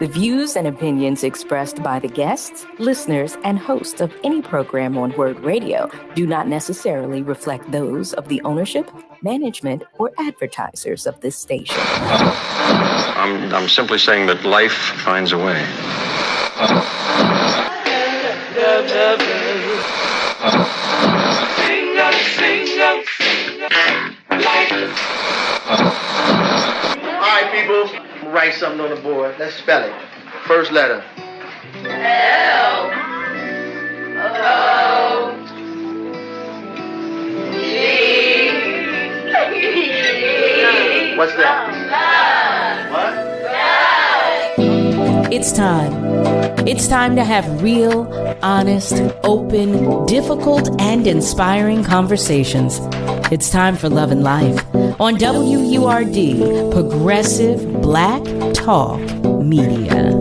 The views and opinions expressed by the guests, listeners, and hosts of any program on WURD Radio do not necessarily reflect those of the ownership, management, or advertisers of this station. I'm simply saying that life finds a way. All right, people. Write something on the board. Let's spell it. First letter. L O G. What's that? What? It's time. It's time to have real, honest, open, difficult, and inspiring conversations. It's time for Love and Life on WURD, Progressive Black Talk Media.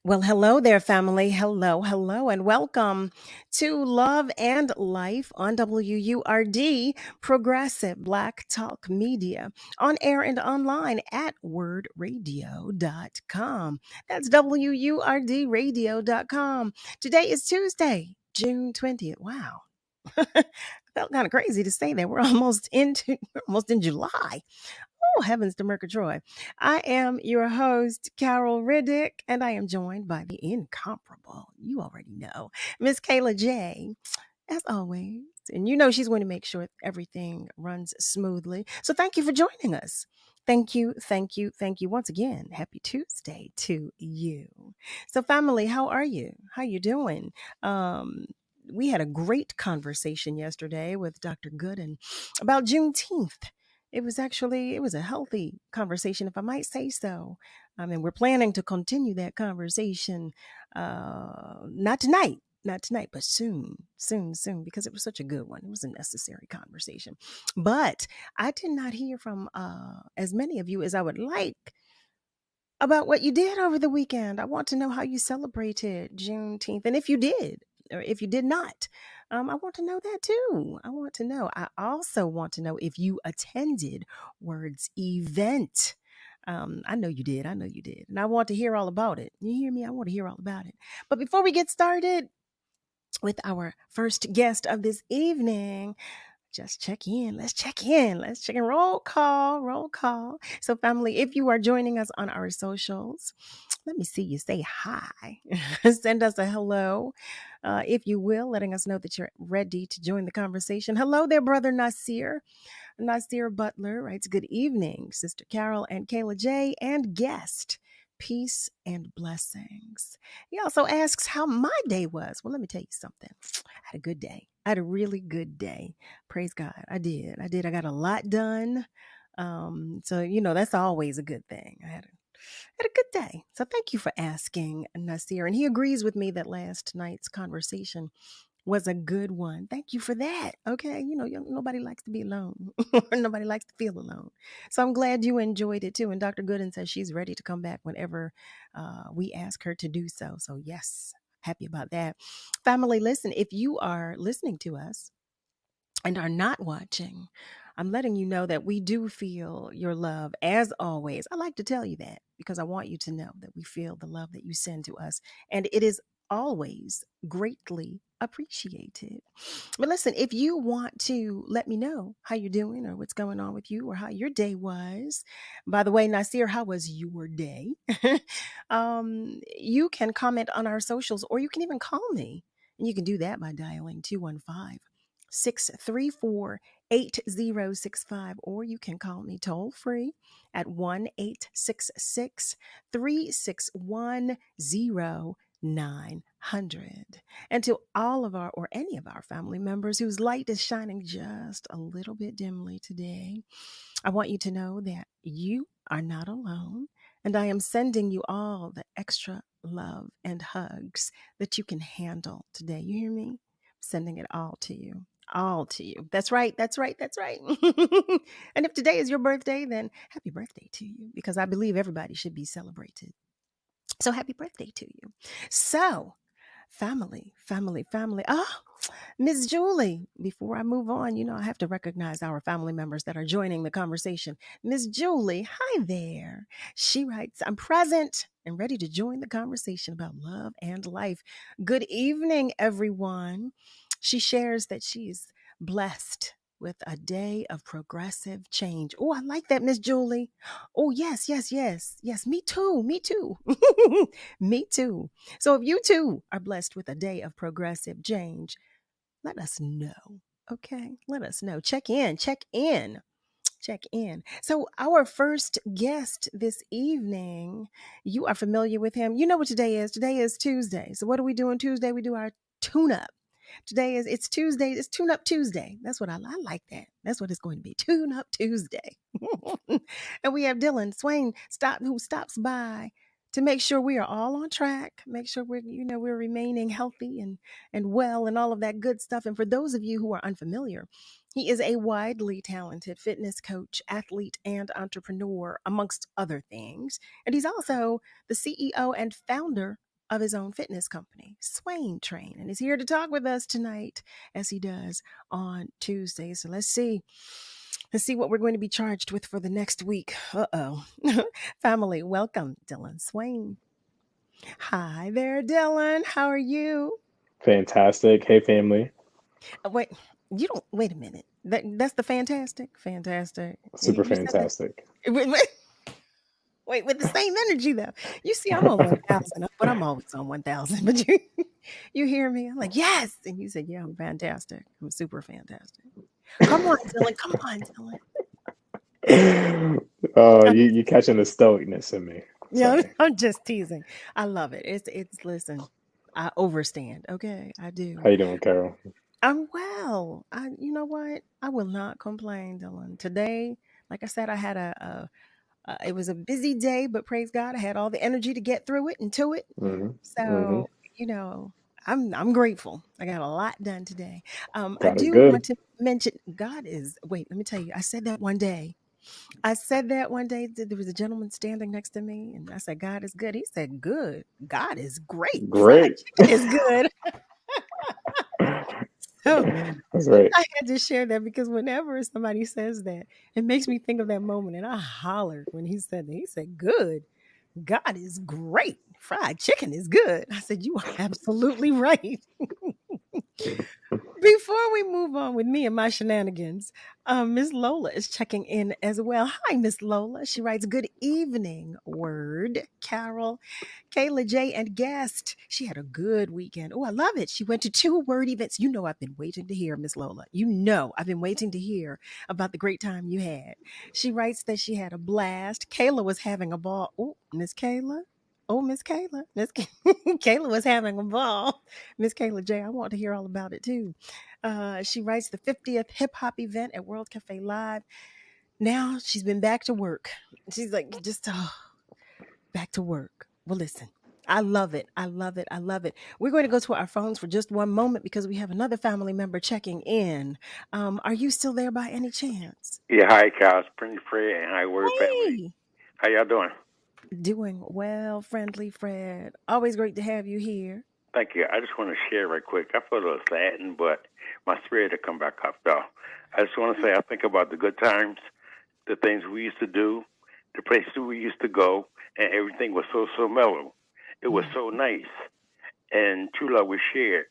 Well, hello there, family. Hello, and welcome to Love and Life on WURD, Progressive Black Talk Media, on air and online at wordradio.com. That's WURDradio.com. Today is Tuesday, June 20th. Wow. Felt kind of crazy to say that. We're almost in July. Oh, heavens to Murgatroyd. I am your host, Carol Riddick, and I am joined by the incomparable, you already know, Miss Kayla J, as always. And you know she's going to make sure everything runs smoothly. So thank you for joining us. Thank you. Once again, happy Tuesday to you. So family, how are you? How you doing? We had a great conversation yesterday with Dr. Gooden about Juneteenth. It was a healthy conversation, if I might say so. And we're planning to continue that conversation, not tonight, but soon, because it was such a good one. It was a necessary conversation. But I did not hear from as many of you as I would like about what you did over the weekend. I want to know how you celebrated Juneteenth, and if you did, or if you did not. I want to know that too. I want to know. I also want to know if you attended WURD's event. I know you did. And I want to hear all about it. You hear me? I want to hear all about it. But before we get started with our first guest of this evening, just check in. Let's check in. Roll call. So family, if you are joining us on our socials, let me see you say hi. Send us a hello, if you will, letting us know that you're ready to join the conversation. Hello there, brother Nasir. Nasir Butler writes, good evening, Sister Carol and Kayla J, and guest. Peace and blessings. He also asks how my day was. Well, let me tell you something. I had a good day. I had a really good day. Praise God. I did. I got a lot done. So, that's always a good thing. I had a good day. So thank you for asking, Nasir. And he agrees with me that last night's conversation was a good one. Thank you for that. Okay. Nobody likes to be alone. Nobody likes to feel alone. So I'm glad you enjoyed it too. And Dr. Gooden says she's ready to come back whenever we ask her to do so. So yes, happy about that. Family, listen, if you are listening to us and are not watching, I'm letting you know that we do feel your love as always. I like to tell you that because I want you to know that we feel the love that you send to us. And it is always greatly appreciated. But listen, if you want to let me know how you're doing or what's going on with you or how your day was, by the way, Nasir, how was your day? You can comment on our socials or you can even call me. And you can do that by dialing 215-634-8065, or you can call me toll free at 1-866-361-0009. 900. And to all of our, or any of our family members whose light is shining just a little bit dimly today, I want you to know that you are not alone. And I am sending you all the extra love and hugs that you can handle today. You hear me? Sending it all to you. All to you. That's right. That's right. That's right. And if today is your birthday, then happy birthday to you, because I believe everybody should be celebrated. So happy birthday to you. So, family, family, family. Oh, Miss Julie, before I move on, I have to recognize our family members that are joining the conversation. Miss Julie, hi there. She writes, I'm present and ready to join the conversation about love and life. Good evening, everyone. She shares that she's blessed with a day of progressive change. Oh, I like that, Miss Julie. Oh, yes, yes, yes. Yes, me too. Me too. Me too. So if you too are blessed with a day of progressive change, let us know. Okay, let us know. Check in, check in, check in. So, our first guest this evening, you are familiar with him. You know what today is? Today is Tuesday. So, what do we do on Tuesday? We do our tune up. It's Tuesday. It's Tune Up Tuesday. That's what I like that. That's what it's going to be. Tune Up Tuesday. And we have Dillon Swaine who stops by to make sure we are all on track, make sure we're remaining healthy and well and all of that good stuff. And for those of you who are unfamiliar, he is a widely talented fitness coach, athlete, and entrepreneur, amongst other things. And he's also the CEO and founder of his own fitness company, Swaine Train, and is here to talk with us tonight, as he does on Tuesday. So let's see what we're going to be charged with for the next week. Family, welcome, Dillon Swaine. Hi there, Dillon. How are you? Fantastic. Hey, family. Wait, wait a minute. That's the fantastic. Super You said that. fantastic. Wait, with the same energy though. You see, I'm on 1,000, but I'm always on 1,000. But you hear me? I'm like, yes. And you said, yeah, I'm fantastic. I'm super fantastic. Come on, Dillon. Come on, Dillon. Oh, you catching the stoicness in me. Yeah, Sorry. I'm just teasing. I love it. It's listen, I overstand. Okay, I do. How you doing, Carol? I'm well. You know what? I will not complain, Dillon. Today, like I said, I had it was a busy day, but praise God, I had all the energy to get through it and to it. Mm-hmm. Mm-hmm. So, I'm grateful. I got a lot done today. I God is do want good. to mention wait, let me tell you, I said that one day. There was a gentleman standing next to me, and I said, God is good. He said, good. God is great. Fried Great. chicken is good. So That's right. I had to share that because whenever somebody says that, it makes me think of that moment. And I hollered when he said that. He said, good. God is great. Fried chicken is good. I said, you are absolutely right. Before we move on with me and my shenanigans, Miss Lola is checking in as well. Hi, Miss Lola. She writes, good evening, WURD, Carol, Kayla J, and guest. She had a good weekend. Oh, I love it. She went to 2 WURD events. You know I've been waiting to hear, Miss Lola. You know I've been waiting to hear about the great time you had. She writes that she had a blast. Kayla was having a ball. Oh, Miss Kayla. Oh, Miss Kayla. Kayla was having a ball. Miss Kayla J, I want to hear all about it too. She writes the 50th hip hop event at World Cafe Live. Now she's been back to work. She's like, back to work. Well, listen, I love it. I love it. I love it. We're going to go to our phones for just one moment because we have another family member checking in. Are you still there by any chance? Yeah, hi, Cal. It's Prince Fred and hi, WURD family. Hey, How y'all doing? doing well, friendly Fred. Always great to have you here. Thank you. I just want to share right quick. I feel a little saddened, but my spirit will come back up, though. I just want to say I think about the good times, the things we used to do, the places we used to go, and everything was so mellow. It was so nice, and true love was shared,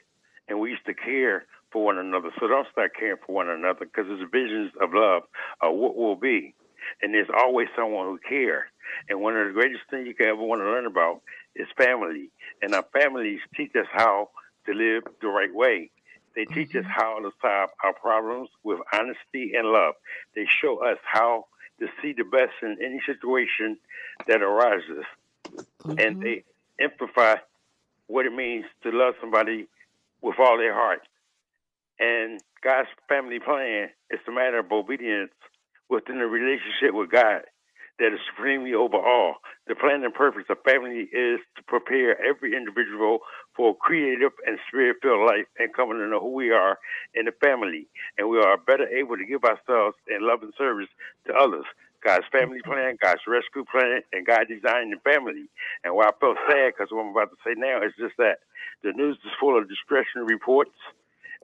and we used to care for one another. So don't start caring for one another because there's visions of love of what will be, and there's always someone who cares. And one of the greatest things you can ever want to learn about is family. And our families teach us how to live the right way. They teach us how to solve our problems with honesty and love. They show us how to see the best in any situation that arises. And they emphasize what it means to love somebody with all their heart. And God's family plan is a matter of obedience within the relationship with God that is supremely over all. The plan and purpose of family is to prepare every individual for a creative and spirit-filled life and coming to know who we are in the family. And we are better able to give ourselves in love and service to others. God's family plan, God's rescue plan, and God designed the family. And why I felt sad, because what I'm about to say now is just that the news is full of discretionary reports,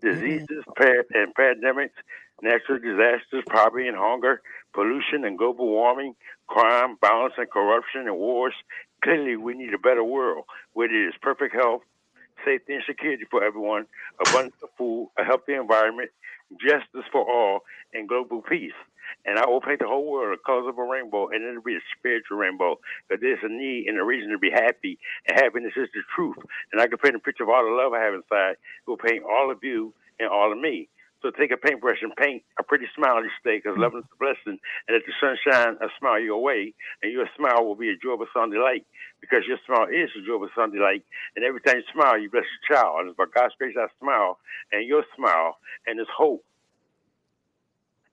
diseases, and pandemics, natural disasters, poverty and hunger, pollution and global warming, crime, violence and corruption, and wars. Clearly, we need a better world where there is perfect health, safety and security for everyone, abundance of food, a healthy environment, justice for all, and global peace. And I will paint the whole world the colors of a rainbow, and it'll be a spiritual rainbow. Because there's a need and a reason to be happy, and happiness is the truth. And I can paint a picture of all the love I have inside. It will paint all of you and all of me. So take a paintbrush and paint a pretty smile each day, because love is a blessing. And let the sun shine a smile your way, and your smile will be a joy of a sun delight, because your smile is a joy of a sun delight. And every time you smile, you bless your child. And it's by God's grace I smile, and your smile, and there's hope.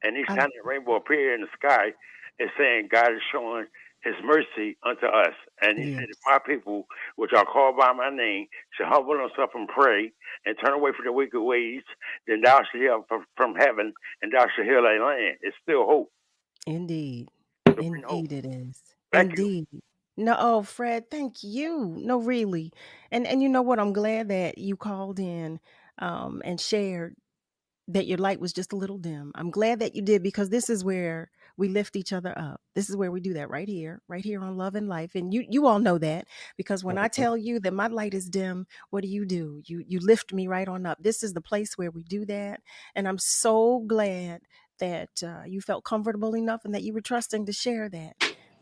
And each time the rainbow appears in the sky, it's saying God is showing his mercy unto us. And he said, if my people, which are called by my name, shall humble themselves and pray and turn away from the wicked ways, then thou shalt hear from heaven, and thou shalt heal thy land. It's still hope. Indeed. Indeed Indeed it is. Thank Indeed. No, oh, Fred, thank you. No, really. And you know what? I'm glad that you called in and shared that your light was just a little dim. I'm glad that you did, because this is where we lift each other up. This is where we do that right here on Love and Life. And you all know that, because when I tell you that my light is dim, what do? You lift me right on up. This is the place where we do that. And I'm so glad that you felt comfortable enough and that you were trusting to share that,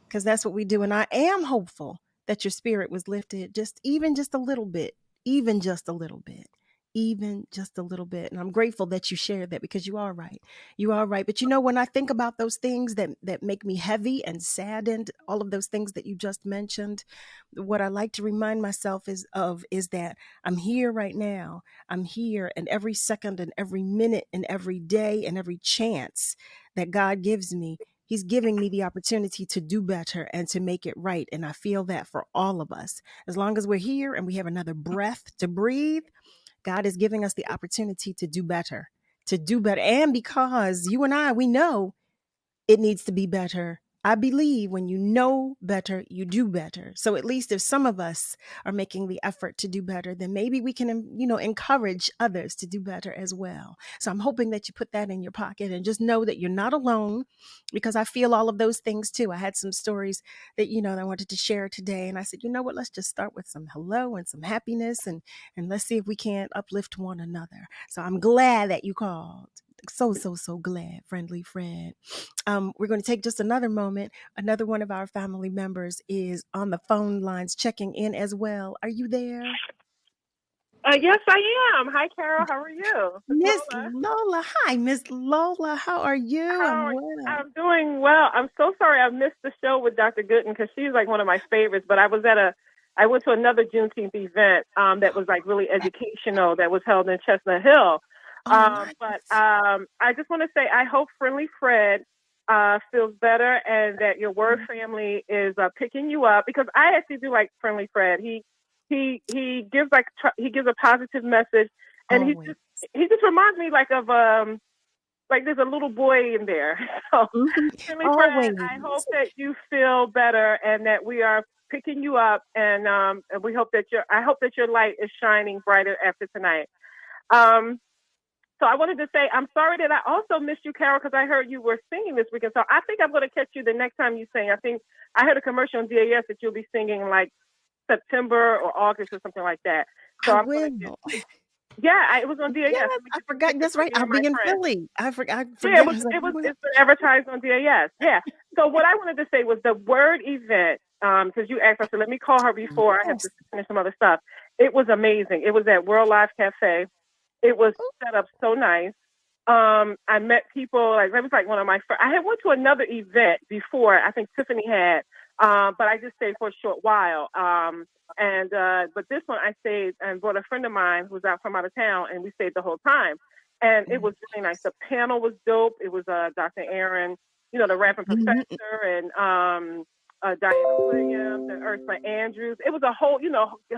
because that's what we do. And I am hopeful that your spirit was lifted even just a little bit, even just a little bit. Even just a little bit. And I'm grateful that you shared that, because you are right. You are right. But you know, when I think about those things that make me heavy and saddened, all of those things that you just mentioned, what I like to remind myself is that I'm here right now. I'm here, and every second and every minute and every day and every chance that God gives me, he's giving me the opportunity to do better and to make it right. And I feel that for all of us, as long as we're here and we have another breath to breathe, God is giving us the opportunity to do better. And because you and I, we know it needs to be better. I believe when you know better, you do better. So at least if some of us are making the effort to do better, then maybe we can, encourage others to do better as well. So I'm hoping that you put that in your pocket and just know that you're not alone, because I feel all of those things too. I had some stories that, that I wanted to share today. And I said, you know what, let's just start with some hello and some happiness, and let's see if we can't uplift one another. So I'm glad that you called. So glad, friendly Fred. We're going to take just another moment. Another one of our family members is on the phone lines checking in as well. Are you there? Yes, I am. Hi, Carol. How are you? Miss Lola. Hi, Miss Lola. How are you? I'm doing well. I'm so sorry I missed the show with Dr. Gooden, because she's like one of my favorites. But I went to another Juneteenth event that was like really educational, that was held in Chestnut Hill. Nice. But I just want to say I hope Friendly Fred feels better, and that your WURD family is picking you up, because I actually do like Friendly Fred. He gives a positive message, and he just reminds me like of there's a little boy in there. So Friendly Fred, I hope that you feel better, and that we are picking you up, and we hope that your light is shining brighter after tonight. So I wanted to say, I'm sorry that I also missed you, Carol, because I heard you were singing this weekend. So I think I'm going to catch you the next time you sing. I think I heard a commercial on DAS that you'll be singing like September or August or something like that. So I will. Yeah, it was on DAS. Yes, I forgot. That's right. I'll be in Philly. I forgot. Yeah, it's been advertised on DAS. Yeah. So what I wanted to say was the WURD event, because you asked, I said, let me call her before I have to finish some other stuff. It was amazing. It was at World Live Cafe. It was set up so nice. I met people, it was like one of my friends. I had went to another event before. I think Tiffany had But I just stayed for a short while. But this one I stayed and brought a friend of mine who was from out of town, and we stayed the whole time. And it was really nice. The panel was dope. It was Dr. Aaron, the rapping professor, and Diana Williams and Ursula Andrews. It was a whole,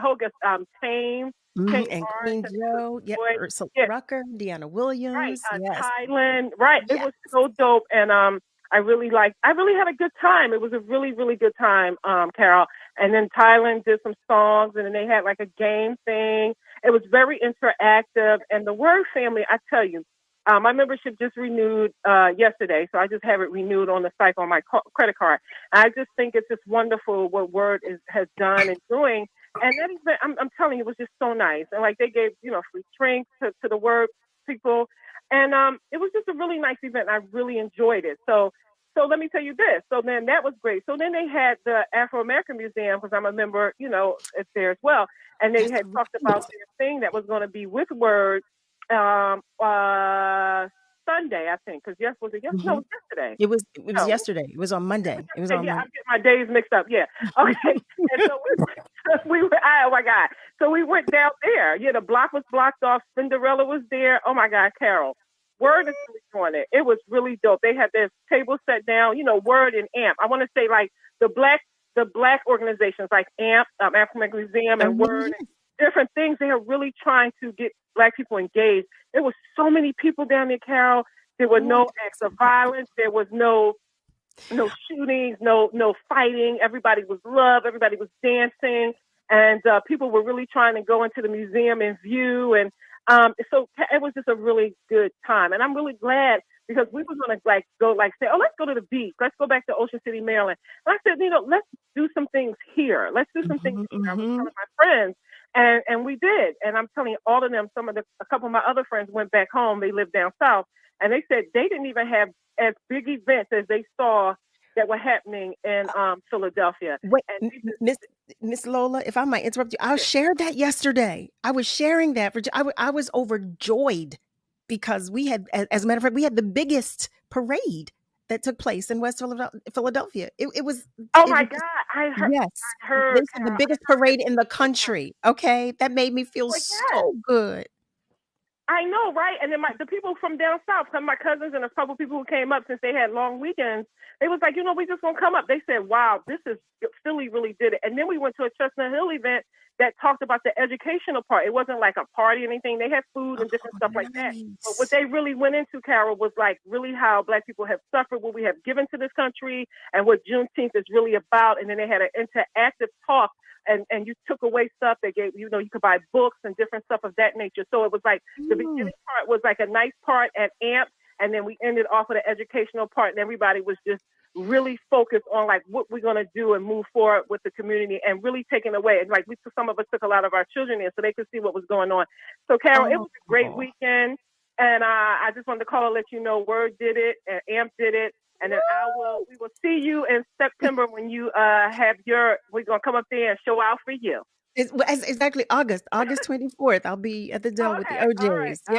whole guest, Tame. And Queen Joe, Ursula Rucker, Deanna Williams, right, yes. Thailand, right. Yes. It was so dope, and I really had a good time. It was a really, really good time, Carol. And then Thailand did some songs, and then they had like a game thing. It was very interactive, and the WURD family, I tell you, my membership just renewed yesterday, so I just have it renewed on the site on my credit card. And I just think it's just wonderful what WURD has done and doing. And that event, I'm telling you, it was just so nice. And like they gave, free drinks to the WURD people. And it was just a really nice event. And I really enjoyed it. So let me tell you this. So then that was great. So then they had the Afro-American Museum, because I'm a member, it's there as well. And they had talked about their thing that was going to be with WURD Sunday, I think. Because was it yesterday? No, it was yesterday. It was yesterday. It was on Monday. It was on Monday. Monday. I'm getting my days mixed up. Yeah. Okay. And so we were, oh my God. So we went down there. Yeah, the block was blocked off. Cinderella was there. Oh my God, Carol. WURD is really doing it. It was really dope. They had their table set down, WURD and AMP. I want to say like the black organizations like AMP, African Museum, and WURD, and different things. They are really trying to get Black people engaged. There were so many people down there, Carol. There were no acts of violence. There was no shootings, no fighting. Everybody was love. Everybody was dancing, and people were really trying to go into the museum and view. And so it was just a really good time. And I'm really glad, because we were going to say, oh, let's go to the beach. Let's go back to Ocean City, Maryland. And I said, let's do some things here. Let's do some things here. I was telling my friends, and we did. And I'm telling you, all of them, a couple of my other friends went back home. They live down south. And they said they didn't even have as big events as they saw that were happening in Philadelphia. Wait, Miss Lola, if I might interrupt you, I shared that yesterday. I was sharing that I was overjoyed, because we had, as a matter of fact, we had the biggest parade that took place in West Philadelphia. It was. Oh my God! I heard. Yes, I heard. This is the biggest parade in the country. Okay, that made me feel so good. I know, right? And then the people from down south, some of my cousins and a couple people who came up since they had long weekends, they was like, we just gonna come up. They said, wow, Philly really did it. And then we went to a Chestnut Hill event that talked about the educational part. It wasn't like a party or anything. They had food and different stuff like that. But what they really went into, Carol, was like really how Black people have suffered, what we have given to this country, and what Juneteenth is really about. And then they had an interactive talk. And you took away stuff. They gave, you could buy books and different stuff of that nature. So it was like the beginning part was like a nice part at AMP. And then we ended off with an educational part. And everybody was just really focused on like what we're going to do and move forward with the community, and really taking away. And like some of us took a lot of our children in so they could see what was going on. So Carol, it was a great weekend. And I just wanted to call and let you know WURD did it and AMP did it. And then we will see you in September when you we're going to come up there and show out for you. It's exactly August 24th. I'll be at the Dell with the OJs. All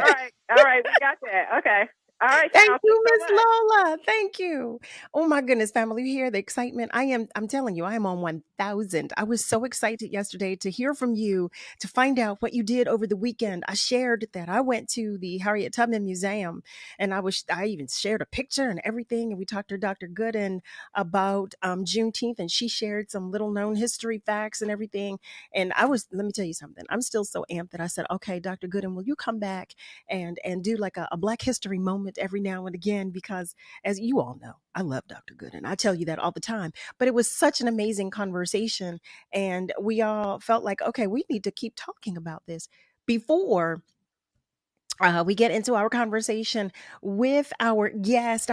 right. We got that. Okay. All right. Thank you, Miss Lola. Thank you. Oh my goodness, family. You hear the excitement? I'm telling you, I am on 1,000. I was so excited yesterday to hear from you, to find out what you did over the weekend. I shared that I went to the Harriet Tubman Museum, and I even shared a picture and everything. And we talked to Dr. Gooden about Juneteenth, and she shared some little known history facts and everything. And let me tell you something. I'm still so amped that I said, okay, Dr. Gooden, will you come back and do like a Black History moment every now and again, because as you all know, I love Dr. Gooden. I tell you that all the time, but it was such an amazing conversation. And we all felt like, okay, we need to keep talking about this before we get into our conversation with our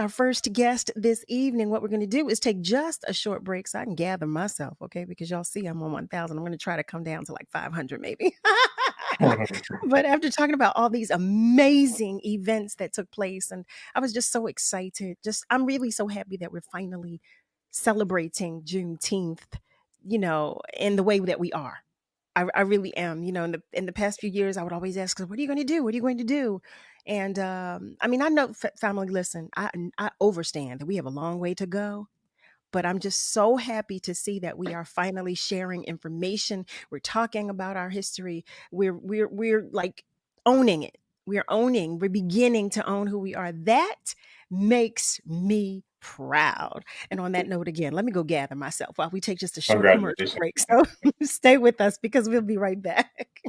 first guest this evening. What we're going to do is take just a short break so I can gather myself, okay? Because y'all see I'm on 1,000. I'm going to try to come down to like 500 maybe. But after talking about all these amazing events that took place, and I was just so excited. I'm really so happy that we're finally celebrating Juneteenth, in the way that we are. I really am. In the past few years, I would always ask, what are you going to do? What are you going to do? And I know, family, listen, I understand that we have a long way to go, But I'm just so happy to see that we are finally sharing information. We're talking about our history. We're like owning it. We're beginning to own who we are. That makes me proud. And on that note, again, let me go gather myself while we take just a short commercial Congratulations. break. So stay with us because we'll be right back.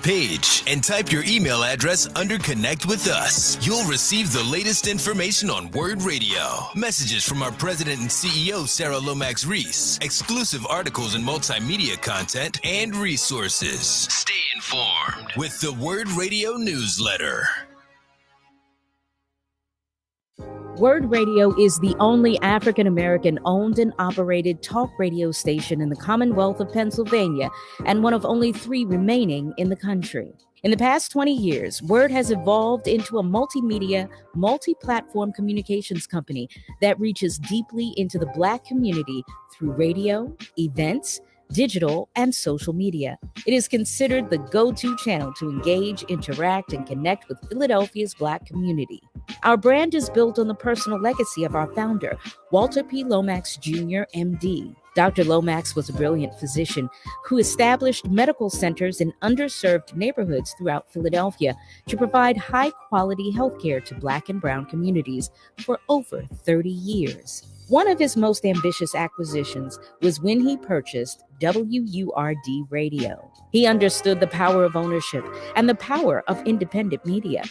Page and type your email address under Connect with Us. You'll receive the latest information on WURD Radio, messages from our president and CEO, Sarah Lomax Reese, exclusive articles and multimedia content, and resources. Stay informed with the WURD Radio newsletter. WURD Radio is the only African-American owned and operated talk radio station in the Commonwealth of Pennsylvania and one of only 3 remaining in the country. In the past 20 years, WURD has evolved into a multimedia, multi-platform communications company that reaches deeply into the Black community through radio, events, digital, and social media. It is considered the go-to channel to engage, interact, and connect with Philadelphia's Black community. Our brand is built on the personal legacy of our founder, Walter P. Lomax Jr., MD. Dr. Lomax was a brilliant physician who established medical centers in underserved neighborhoods throughout Philadelphia to provide high-quality healthcare to Black and Brown communities for over 30 years. One of his most ambitious acquisitions was when he purchased WURD Radio. He understood the power of ownership and the power of independent media.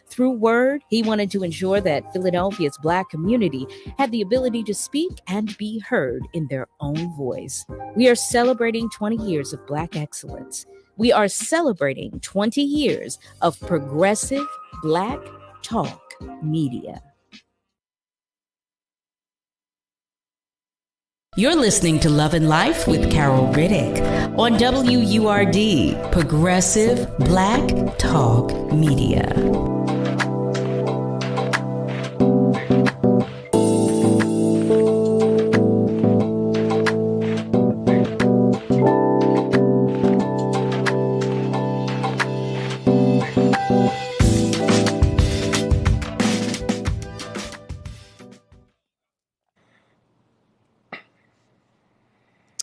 Through WURD, he wanted to ensure that Philadelphia's Black community had the ability to speak and be heard in their own voice. We are celebrating 20 years of Black excellence. We are celebrating 20 years of progressive Black talk media. You're listening to Love and Life with Carol Riddick on WURD, Progressive Black Talk Media.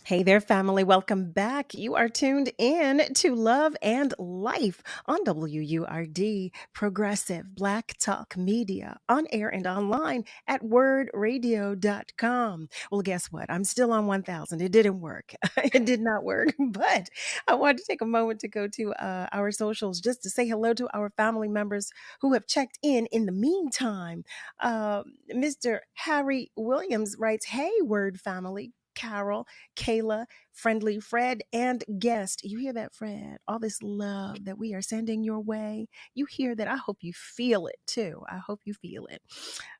Hey there, family. Welcome back. You are tuned in to Love and Life on WURD, Progressive Black Talk Media, on air and online at wordradio.com. Well, guess what? I'm still on 1000. It didn't work. It did not work, but I wanted to take a moment to go to our socials just to say hello to our family members who have checked in the meantime. Mr. Harry Williams writes, "Hey, WURD family. Carol, Kayla, Friendly Fred, and guest." You hear that, Fred? All this love that we are sending your way. You hear that? I hope you feel it too. I hope you feel it.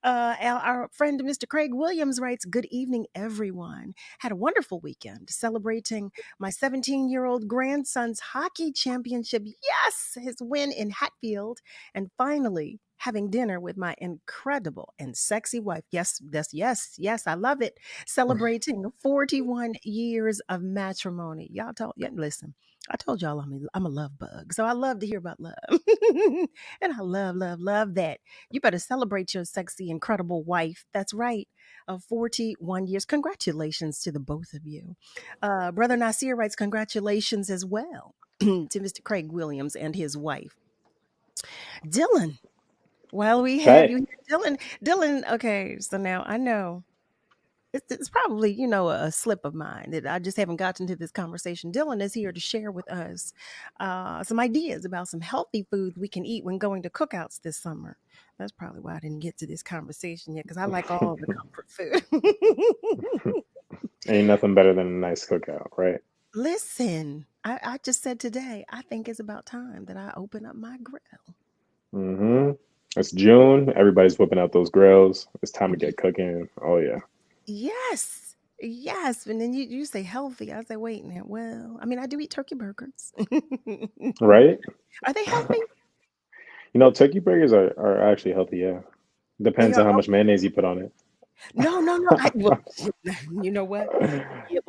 Our friend, Mr. Craig Williams, writes, "Good evening, everyone. Had a wonderful weekend celebrating my 17-year-old grandson's hockey championship. Yes, his win in Hatfield. And finally, having dinner with my incredible and sexy wife. Yes, I love it. Celebrating 41 years of matrimony." Y'all listen, I told y'all I'm a love bug. So I love to hear about love. And I love that. You better celebrate your sexy, incredible wife. That's right. 41 years. Congratulations to the both of you. Brother Nasir writes, "Congratulations as well to Mr. Craig Williams and his wife." Dillon, while we have you here, Dillon, okay, so now I know it's probably, a slip of mine that I just haven't gotten to this conversation. Dillon is here to share with us some ideas about some healthy foods we can eat when going to cookouts this summer. That's probably why I didn't get to this conversation yet, because I like all the comfort food. Ain't nothing better than a nice cookout, right? Listen, I just said today, I think it's about time that I open up my grill. Mm-hmm. It's June. Everybody's whipping out those grills. It's time to get cooking. Oh yeah. Yes. Yes. And then you say healthy. I say, wait now. Well, I mean, I do eat turkey burgers. Right? Are they healthy? Turkey burgers are actually healthy, yeah. They Depends are on how much okay. mayonnaise you put on it. No, no, no. Well, you know what? Yeah,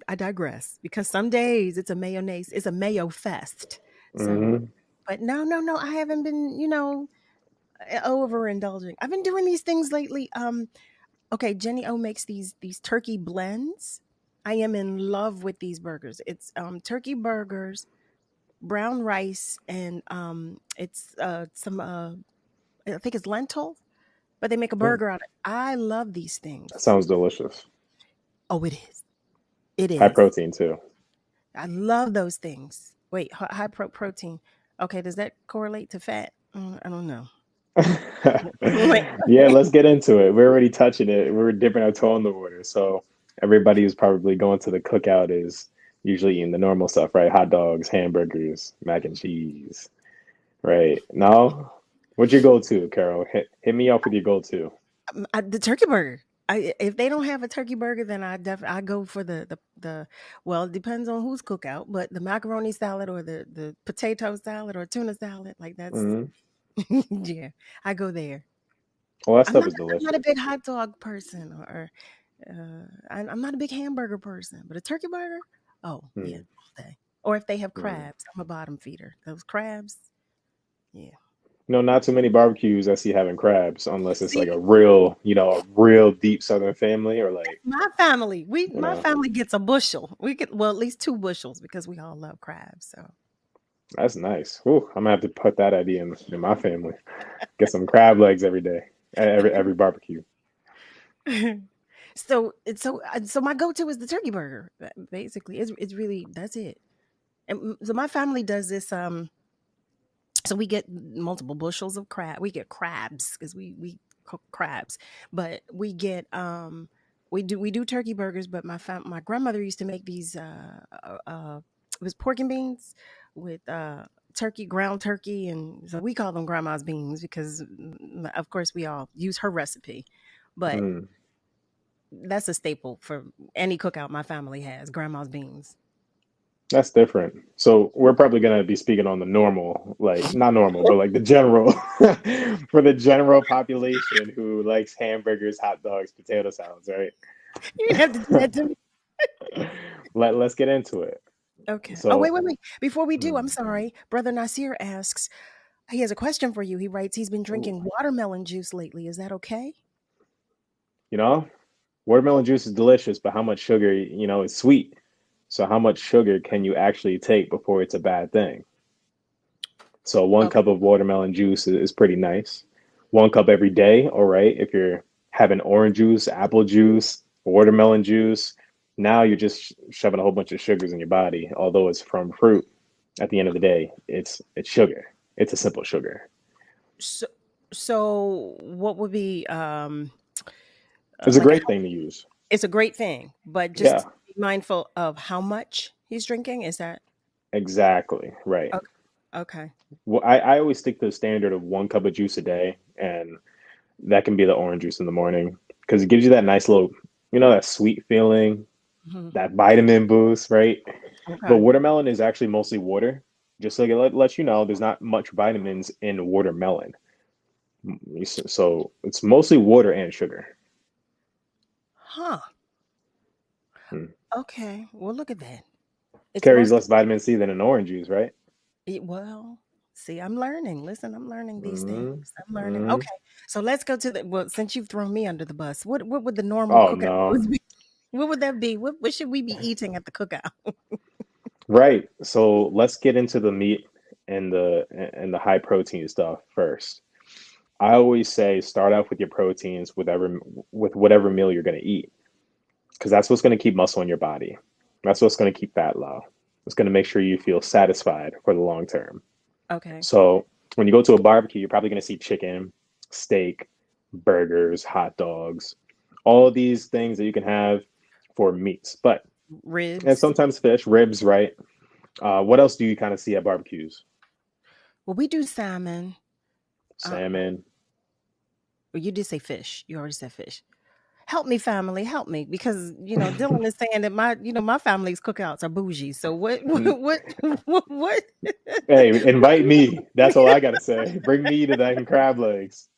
I digress because some days it's a mayonnaise, it's a mayo fest. So, Hmm. but no, no, no. I haven't been, overindulging. I've been doing these things lately. Okay, Jenny O makes these turkey blends. I am in love with these burgers. It's turkey burgers, brown rice, and it's some I think it's lentil, but they make a burger out of it. I love these That things. sounds delicious. Oh, it is. It High is. protein too. I love those things. Wait, high protein. Okay, does that correlate to fat? I don't know. Wait. Yeah, let's get into it. We're already touching it. We're dipping our toe in the water. So everybody who's probably going to the cookout is usually eating the normal stuff, right? Hot dogs, hamburgers, mac and cheese, right? No? What's your go-to, Carol? Hit me off with your go-to. The turkey burger. If they don't have a turkey burger, then I go for the well, it depends on who's cookout, but the macaroni salad or the potato salad or tuna salad, like that's Hmm. yeah, I go there. Well, that I'm stuff not is I'm not a delicious. big hot dog person or I'm not a big hamburger person, but a turkey burger, oh yeah, Mm, all day. Or if they have mm. crabs, I'm a bottom feeder. Those crabs, yeah. Not too many barbecues I see having crabs unless it's like See, a real deep Southern family or like, you my know, family gets a bushel. We get well at least 2 bushels because we all love crabs. So that's nice. Ooh, I'm gonna have to put that idea in my family. Get some crab legs every day, at every barbecue. so my go-to is the turkey burger. Basically, it's really that's it. And so my family does this. So we get multiple bushels of crab. We get crabs because we cook crabs, but we do turkey burgers. But my grandmother used to make these it was pork and beans with turkey, ground turkey, and so we call them grandma's beans because of course we all use her recipe, but Mm, that's a staple for any cookout my family has grandma's beans. that's different. So we're probably gonna be speaking on the normal, like not normal, but like the general for the general population who likes hamburgers, hot dogs, potato salads, right? You didn't have to do that to me. Let's get into it. Okay. Oh, wait, So, wait, wait. Before we do, I'm mm, sorry. Brother Nasir asks, he has a question for you. He writes, he's been ooh, drinking watermelon juice lately. Is that okay? you know, watermelon juice is delicious, but how much sugar, is sweet. So how much sugar can you actually take before it's a bad thing? So one Okay. cup of watermelon juice is pretty nice. 1 cup every day, all right. If you're having orange juice, apple juice, watermelon juice, now you're just shoving a whole bunch of sugars in your body. Although it's from fruit, at the end of the day, it's sugar. It's a simple sugar. So, so what would be It's a like great thing to use. it's a great thing, but Yeah, just be mindful of how much he's drinking. Is that exactly. Right. okay? Okay. Well, I always stick to the standard of 1 cup of juice a day, and that can be the orange juice in the morning because it gives you that nice little, that sweet feeling, Mhm. that vitamin boost, right? But Okay. watermelon is actually mostly water. Just so it lets you know, there's not much vitamins in watermelon. So it's mostly water and sugar. Huh. Hmm. Okay. Well, look at that. It's Carries mostly less vitamin C than an orange juice, right? well. See, I'm learning. Listen, I'm learning these things. Hmm. I'm learning. Hmm. Okay. So let's go to the well. Since you've thrown me under the bus, what would the normal Oh cookout no. foods be? What would that be? What should we be eating at the cookout? Right. So let's get into the meat and the high protein stuff first. I always say start off with your proteins with whatever meal you're going to eat because that's what's going to keep muscle in your body. That's what's going to keep fat low. It's going to make sure you feel satisfied for the long term. Okay. So when you go to a barbecue, you're probably going to see chicken, steak, burgers, hot dogs, all of these things that you can have for meats. But Ribs. And sometimes fish, ribs, right? What else do you kind of see at barbecues? Well, we do salmon. Salmon. Well, you did say fish. You already said fish. Help me, family, help me, because Dillon is saying that my family's cookouts are bougie. So what Mm. what? Hey, invite me. That's all I gotta say. Bring me to that crab legs.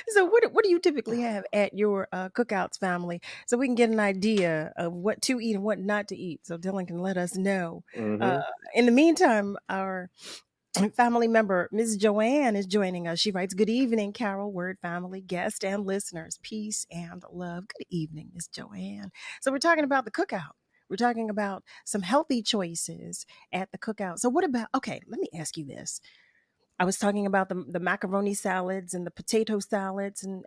So what do you typically have at your cookouts, family, so we can get an idea of what to eat and what not to eat, so Dillon can let us know. Mm-hmm. In the meantime, our family member, Ms. Joanne, is joining us. She writes, "Good evening, Carol, Word family, guests, and listeners. Peace and love." Good evening, Ms. Joanne. So we're talking about the cookout. We're talking about some healthy choices at the cookout. So okay, let me ask you this. I was talking about the macaroni salads and the potato salads and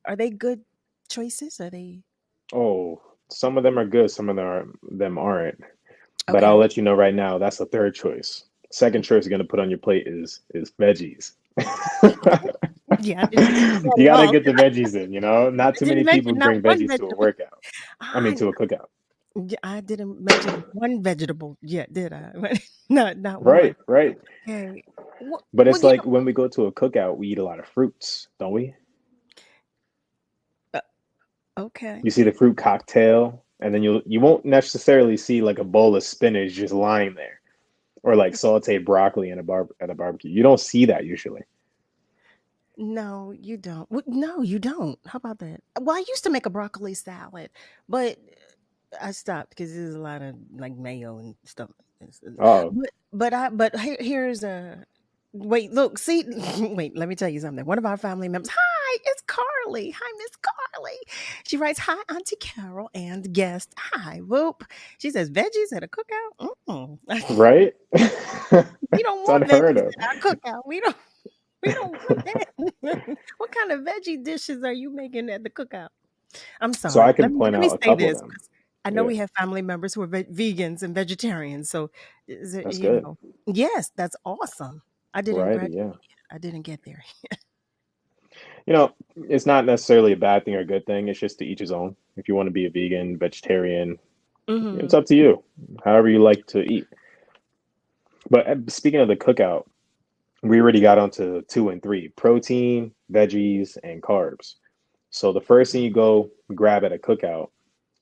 are they good choices? Are they Oh, some of them are good, some of them aren't. But I'll okay? let you know right now, that's the third choice. Second choice you're gonna put on your plate is veggies. Yeah, I didn't say You that gotta wrong. get the veggies in, Not I too didn't many people mention not bring one veggies to a vegetable. workout. I mean, to a cookout. I didn't mention one vegetable yet, did I? Not one. Right, right. Okay. But Well, it's like when we go to a cookout, we eat a lot of fruits, don't we? uh, okay. You see the fruit cocktail, and then you won't necessarily see like a bowl of spinach just lying there, or like sauteed broccoli in at a barbecue. You don't see that usually. No, you don't. No, you don't. How about that? Well, I used to make a broccoli salad, but I stopped because there's a lot of like mayo and stuff. Oh, But here's a wait. Look, see, wait. Let me tell you something. One of our family members. Hi, it's Carly. Hi, Miss Carly. She writes, "Hi, Auntie Carol and guest. Hi, whoop." She says, "Veggies at a cookout. right. We don't It's want unheard veggies of. at our cookout. We don't." We don't want that. What kind of veggie dishes are you making at the cookout? I'm So I sorry. can point Let me out a say couple of this them. because I know Yeah, we have family members who are vegans and vegetarians. So, that's good. yes, that's awesome. I didn't Variety, graduate yeah. yet. I didn't get there. You know, it's not necessarily a bad thing or a good thing. It's just to each his own. If you want to be a vegan, vegetarian, it's Hmm. up to you. However you like to eat. But speaking of the cookout, we already got onto 2 and 3: protein, veggies, and carbs. So the first thing you go grab at a cookout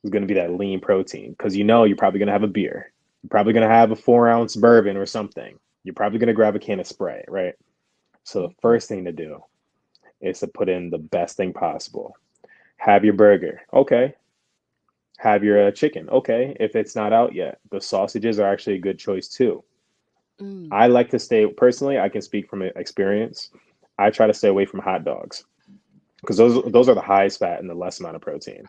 is going to be that lean protein because you're probably going to have a beer. You're probably going to have a 4-ounce bourbon or something. You're probably going to grab a can of spray, right? So the first thing to do is to put in the best thing possible. Have your burger. Okay. Have your chicken. Okay. If it's not out yet, the sausages are actually a good choice too. Mm. I like to stay, personally, I can speak from experience. I try to stay away from hot dogs because those are the highest fat and the less amount of protein.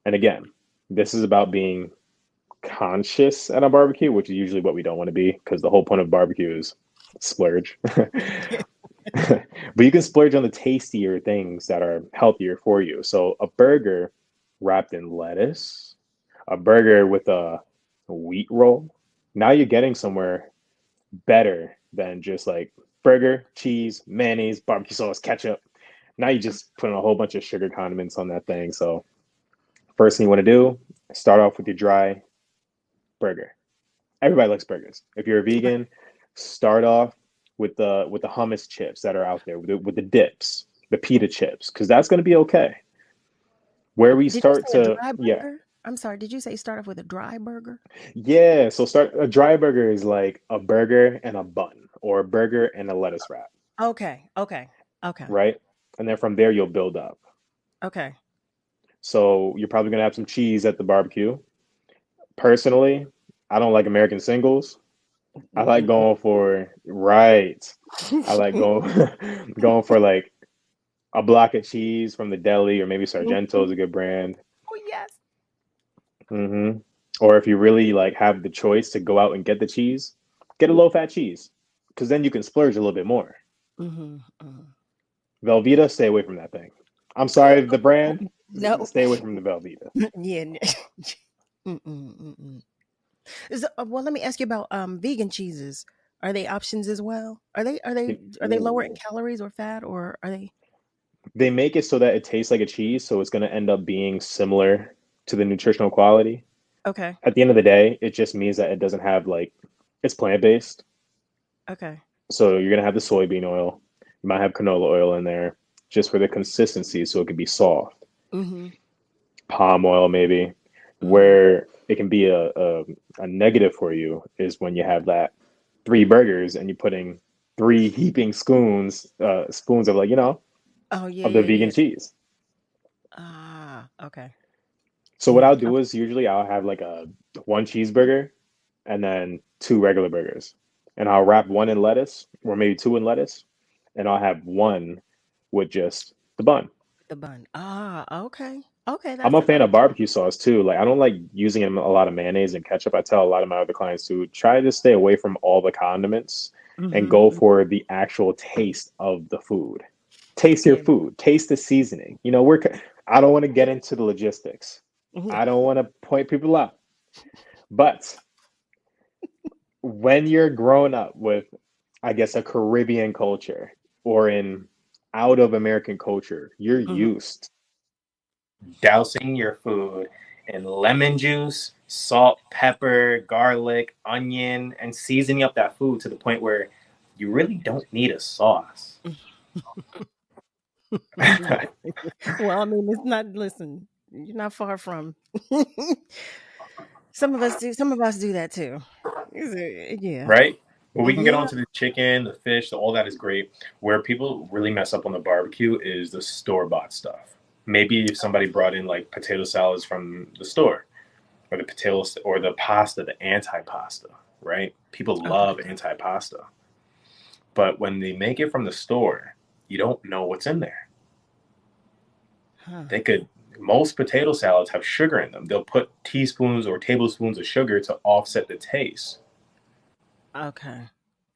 And again, this is about being conscious at a barbecue, which is usually what we don't want to be because the whole point of barbecue is splurge. But you can splurge on the tastier things that are healthier for you. So a burger wrapped in lettuce, a burger with a wheat roll. Now you're getting somewhere better than just like burger, cheese, mayonnaise, barbecue sauce, ketchup. Now you just put in a whole bunch of sugar condiments on that thing. So first thing you want to do, start off with your dry burger. Everybody likes burgers. If you're a vegan, start off with the hummus chips that are out there, with the dips, the pita chips, because that's going to be okay. Where we Did you start say a to, dry yeah, burger? I'm sorry. Did you say start off with a dry burger? yeah. So start a dry burger is like a burger and a bun, or a burger and a lettuce wrap, Okay. Okay. Okay. right? And then from there you'll build up. Okay. So you're probably going to have some cheese at the barbecue. Personally, I don't like American singles. I like going for right. I like going for like a block of cheese from the deli, or maybe Sargento is a good brand. Oh yes. Or if you really like have the choice to go out and get the cheese, get a low fat cheese, because then you can splurge a little bit more. Mm-hmm. Velveeta, stay away from that thing. I'm sorry, the brand, No. stay away from the Velveeta. Yeah. Mm-mm. Well, let me ask you about vegan cheeses. Are they options as well? Are they lower in Ooh. calories or fat, or are they? They make it so that it tastes like a cheese, so it's going to end up being similar to the nutritional quality. Okay. At the end of the day, it just means that it doesn't have like, it's plant-based. Okay. So you're gonna have the soybean oil. You might have canola oil in there just for the consistency, so it can be soft. Mm-hmm. Palm oil maybe. Where it can be a negative for you is when you have that 3 burgers and you're putting 3 heaping spoons of like, Oh yeah, of the yeah, vegan yeah. cheese. Ah, okay. So what I'll do is usually I'll have like a 1 cheeseburger and then 2 regular burgers. And I'll wrap 1 in lettuce or maybe 2 in lettuce. And I'll have 1 with just the bun. The bun. Ah, okay. Okay, I'm that's a a fan great of barbecue sauce too. Like I don't like using a lot of mayonnaise and ketchup. I tell a lot of my other clients to try to stay away from all the condiments and go for the actual taste of the food. Taste your Yeah. food. Taste the seasoning. I don't want to get into the logistics. I don't want to point people out. But when you're growing up with, I guess, a Caribbean culture or in out of American culture, you're used dousing your food in lemon juice, salt, pepper, garlic, onion, and seasoning up that food to the point where you really don't need a sauce. Well, I mean, it's not. Listen, you're not far from. Some of us do that too. Yeah. Right? But we can get Mm-hmm. onto the chicken, the fish, all that is great. Where people really mess up on the barbecue is the store-bought stuff. Maybe if somebody brought in like potato salads from the store, or the potatoes, or the pasta, the anti-pasta, right? People love anti-pasta. But when they make it from the store, you don't know what's in there. Most potato salads have sugar in them. They'll put teaspoons or tablespoons of sugar to offset the taste. Okay.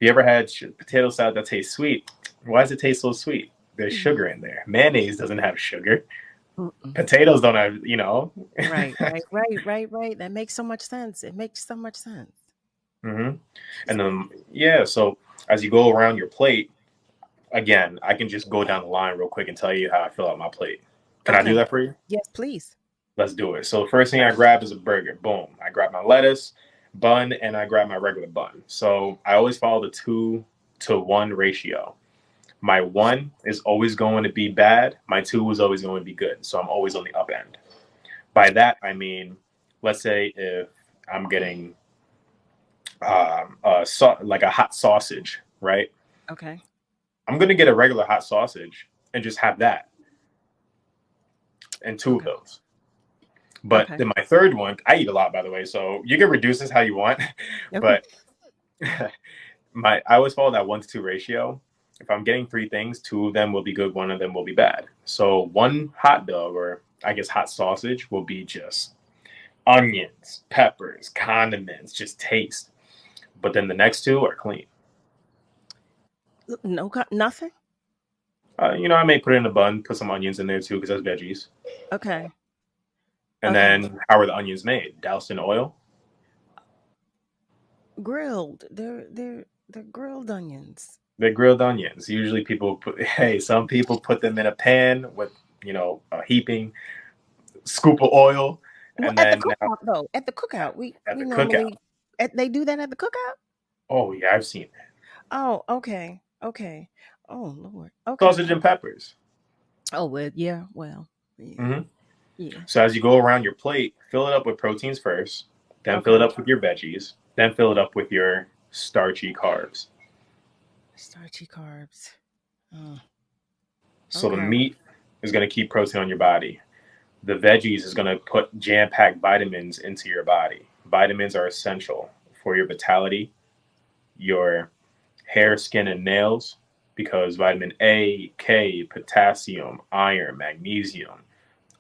You ever had potato salad that tastes sweet? Why does it taste so sweet? There's sugar in there. Mayonnaise doesn't have sugar. Potatoes don't have, Right. That makes so much sense. It makes so much sense. And then, so as you go around your plate, again, I can just go down the line real quick and tell you how I fill out my plate. Can I do that for you? Yes, please. Let's do it. So the first thing I grab is a burger. Boom. I grab my lettuce, bun, and I grab my regular bun. So I always follow the 2-to-1 ratio. My 1 is always going to be bad. My 2 is always going to be good. So I'm always on the up end. By that, I mean, let's say if I'm getting like a hot sausage, right? Okay. I'm going to get a regular hot sausage and just have that. And 2 of those. But then my third one, I eat a lot, by the way, so you can reduce this how you want. But I always follow that 1-to-2 ratio. If I'm getting 3 things, 2 of them will be good, 1 of them will be bad. So 1 hot dog, or I guess hot sausage, will be just onions, peppers, condiments, just taste. But then the next 2 are clean. Nothing? I may put it in a bun, put some onions in there too, because that's veggies. Okay. And then how are the onions made? Doused in oil? Grilled. They're grilled onions. They're grilled onions. Usually some people put them in a pan with, a heaping scoop of oil. Well, And at then the cookout, though. At the cookout. We cookout. They do that at the cookout? Oh, yeah, I've seen that. Oh, okay. Oh, Lord. Okay. Sausage and peppers. Oh, well, yeah. Well, yeah. Yeah. So as you go around your plate, fill it up with proteins first, then fill it up with your veggies, then fill it up with your starchy carbs. Starchy carbs. So the meat is going to keep protein on your body. The veggies is going to put jam-packed vitamins into your body. Vitamins are essential for your vitality, your hair, skin, and nails, because vitamin A, K, potassium, iron, magnesium,